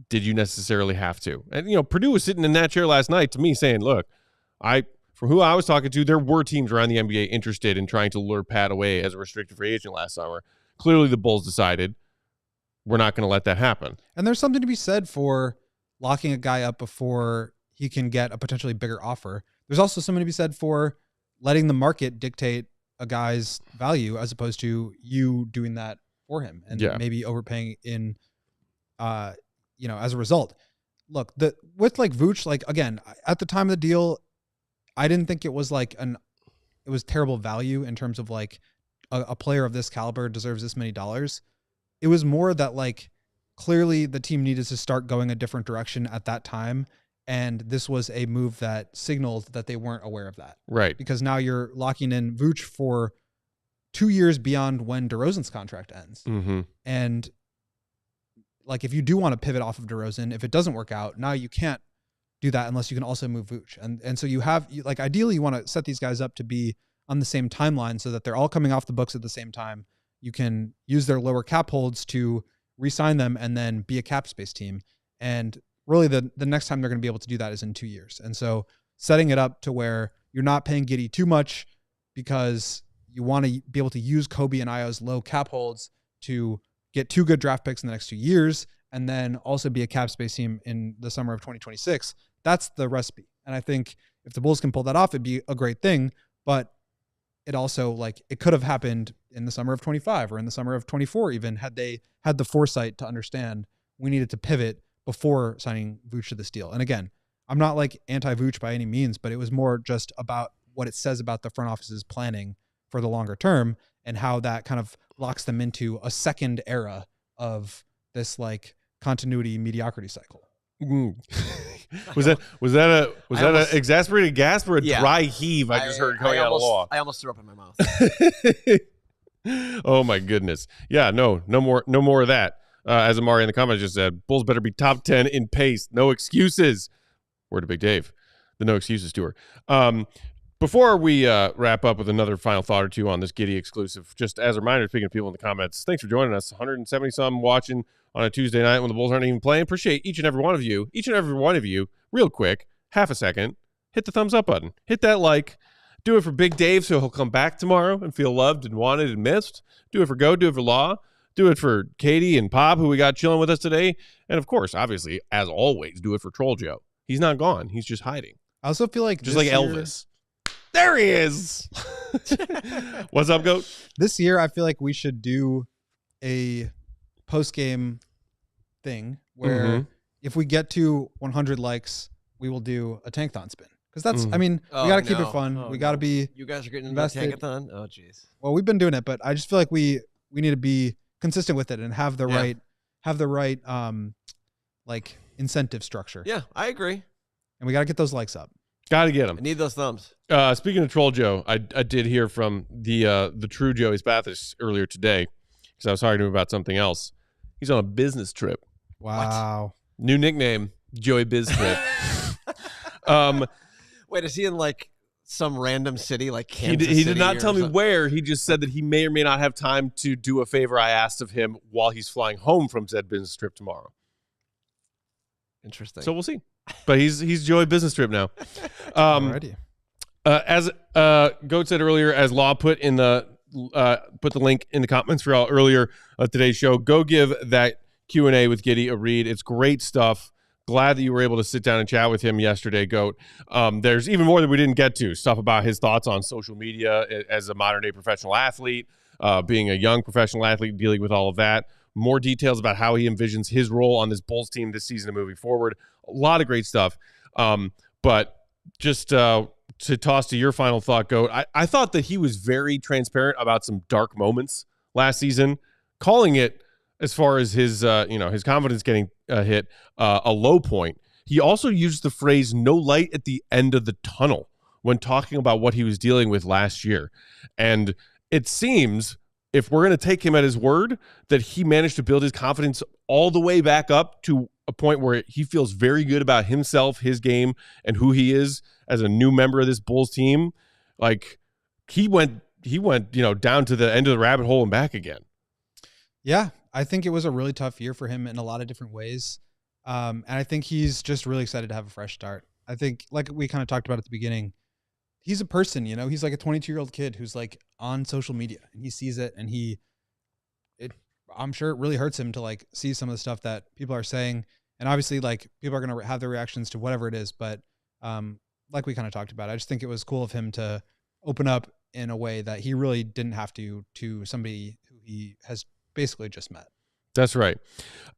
did you necessarily have to? And Purdue was sitting in that chair last night to me saying, "Look, from who I was talking to, there were teams around the NBA interested in trying to lure Pat away as a restricted free agent last summer. Clearly, the Bulls decided we're not going to let that happen." And there's something to be said for locking a guy up before he can get a potentially bigger offer. There's also something to be said for letting the market dictate a guy's value as opposed to you doing that for him and maybe overpaying in, as a result. Look, with like Vooch, like again, at the time of the deal, I didn't think it was it was terrible value in terms of like a player of this caliber deserves this many dollars. It was more that like clearly the team needed to start going a different direction at that time. And this was a move that signaled that they weren't aware of that. Right. Because now you're locking in Vooch for 2 years beyond when DeRozan's contract ends. Mm-hmm. And like, if you do want to pivot off of DeRozan, if it doesn't work out, now you can't do that unless you can also move Vooch. And so ideally you want to set these guys up to be on the same timeline so that they're all coming off the books at the same time. You can use their lower cap holds to re-sign them and then be a cap space team. And really the next time they're going to be able to do that is in 2 years. And so setting it up to where you're not paying Giddey too much because you want to be able to use Kobe and Io's low cap holds to get 2 good draft picks in the next 2 years and then also be a cap space team in the summer of 2026. That's the recipe. And I think if the Bulls can pull that off, it'd be a great thing. But it also it could have happened in the summer of 25 or in the summer of 24 even had they had the foresight to understand we needed to pivot before signing Vooch to this deal. And again, I'm not anti-Vooch by any means, but it was more just about what it says about the front office's planning for the longer term and how that kind of locks them into a second era of this continuity mediocrity cycle. Was that an exasperated gasp or a dry heave I just heard coming out of law? I almost threw up in my mouth. Oh my goodness. Yeah, no more of that. As Amari in the comments just said, Bulls better be top 10 in pace. No excuses. Word to Big Dave. The no excuses tour. Before we wrap up with another final thought or two on this Giddey exclusive, just as a reminder, speaking of people in the comments, thanks for joining us. 170 some watching on a Tuesday night when the Bulls aren't even playing. Appreciate each and every one of you. Each and every one of you, real quick, half a second, hit the thumbs up button. Hit that like. Do it for Big Dave so he'll come back tomorrow and feel loved and wanted and missed. Do it for Go. Do it for Law. Do it for Katie and Pop, who we got chilling with us today. And of course, obviously, as always, do it for Troll Joe. He's not gone. He's just hiding. I also feel like just like Elvis. There he is. What's up, Goat? This year, I feel like we should do a post-game thing where if we get to 100 likes, we will do a tankathon spin. Because that's, I mean, we got to keep it fun. We got to be You guys are getting into the invested. tankathon? Oh, jeez. Well, we've been doing it, but I just feel like we need to be consistent with it and have the right like incentive structure. Yeah, I agree. And we got to get those likes up. Got to get them. I need those thumbs. Speaking of Troll Joe, I did hear from the true Joey Spathis earlier today because I was talking to him about something else. He's on a business trip. Wow. What? New nickname, Joey Biz Trip. Wait, is he in like some random city like Kansas he City did not or tell me something? where. He just said that he may or may not have time to do a favor I asked of him while he's flying home from said business trip tomorrow. Interesting. So we'll see. But he's Joey business trip now. Alrighty. As Goat said earlier, as Law put the link in the comments for y'all earlier today's show, go give that Q&A with Giddey a read. It's great stuff. Glad that you were able to sit down and chat with him yesterday, Goat. There's even more that we didn't get to. Stuff about his thoughts on social media as a modern-day professional athlete, being a young professional athlete, dealing with all of that. More details about how he envisions his role on this Bulls team this season and moving forward. A lot of great stuff. But just to toss to your final thought, Goat, I thought that he was very transparent about some dark moments last season, calling it, as far as his his confidence getting hit, a low point. He also used the phrase "no light at the end of the tunnel" when talking about what he was dealing with last year. And it seems, if we're going to take him at his word, that he managed to build his confidence all the way back up to a point where he feels very good about himself, his game, and who he is as a new member of this Bulls team. Like he went, down to the end of the rabbit hole and back again. Yeah, I think it was a really tough year for him in a lot of different ways. And I think he's just really excited to have a fresh start. I think, like we kind of talked about at the beginning, he's a person, he's like a 22-year-old kid who's like on social media and he sees it and I'm sure it really hurts him to like see some of the stuff that people are saying. And obviously like people are going to have their reactions to whatever it is. But like we kind of talked about, I just think it was cool of him to open up in a way that he really didn't have to somebody who he has basically just met. That's right.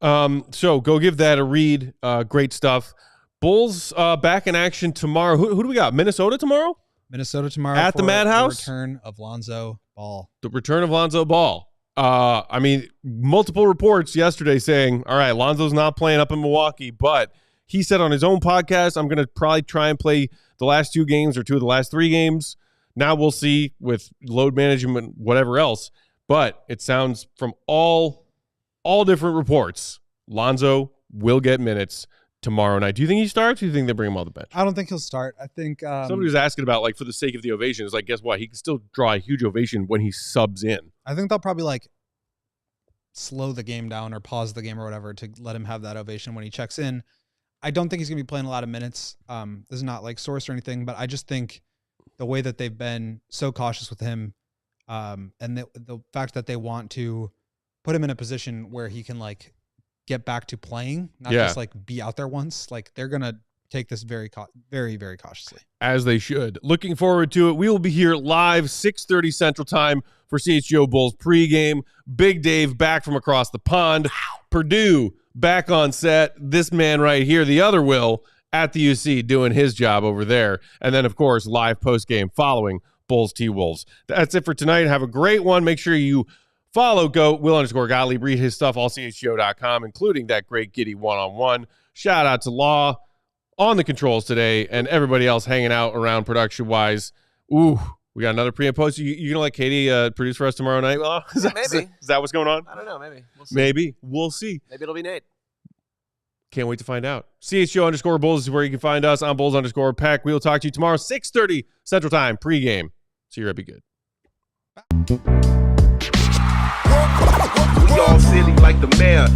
So go give that a read. Great stuff. Bulls back in action tomorrow. Who do we got? Minnesota tomorrow? Minnesota tomorrow at the Madhouse. The return of Lonzo Ball. The return of Lonzo Ball. I mean, multiple reports yesterday saying, all right, Lonzo's not playing up in Milwaukee, but he said on his own podcast, I'm going to probably try and play the last 2 games or 2 of the last 3 games. Now we'll see with load management, whatever else. But it sounds from all different reports, Lonzo will get minutes tomorrow night. Do you think he starts? Or do you think they bring him off the bench? I don't think he'll start. I think somebody was asking about, like, for the sake of the ovation, it's like, guess what? He can still draw a huge ovation when he subs in. I think they'll probably like slow the game down or pause the game or whatever to let him have that ovation when he checks in. I don't think he's going to be playing a lot of minutes. This is not like source or anything, but I just think the way that they've been so cautious with him, and the fact that they want to put him in a position where he can like get back to playing, not just like be out there once. Like they're going to take this very, very cautiously. As they should. Looking forward to it. We will be here live 6:30 Central Time for CHGO Bulls pregame. Big Dave back from across the pond. Wow. Purdue back on set. This man right here, the other Will, at the UC doing his job over there. And then, of course, live postgame following Bulls T-Wolves. That's it for tonight. Have a great one. Make sure you follow Will_Gottlieb. Read his stuff, allchgo.com, including that great Giddey one-on-one. Shout out to Law on the controls today and everybody else hanging out around production-wise. Ooh, we got another pre and post. You going to let Katie produce for us tomorrow night? Well, maybe. Is that what's going on? I don't know. Maybe. We'll see. Maybe. We'll see. Maybe it'll be Nate. Can't wait to find out. CHGO_Bulls is where you can find us. I'm Bulls_Peck. We will talk to you tomorrow, 6:30 Central Time, pregame. So you're be good. We all silly like the mayor.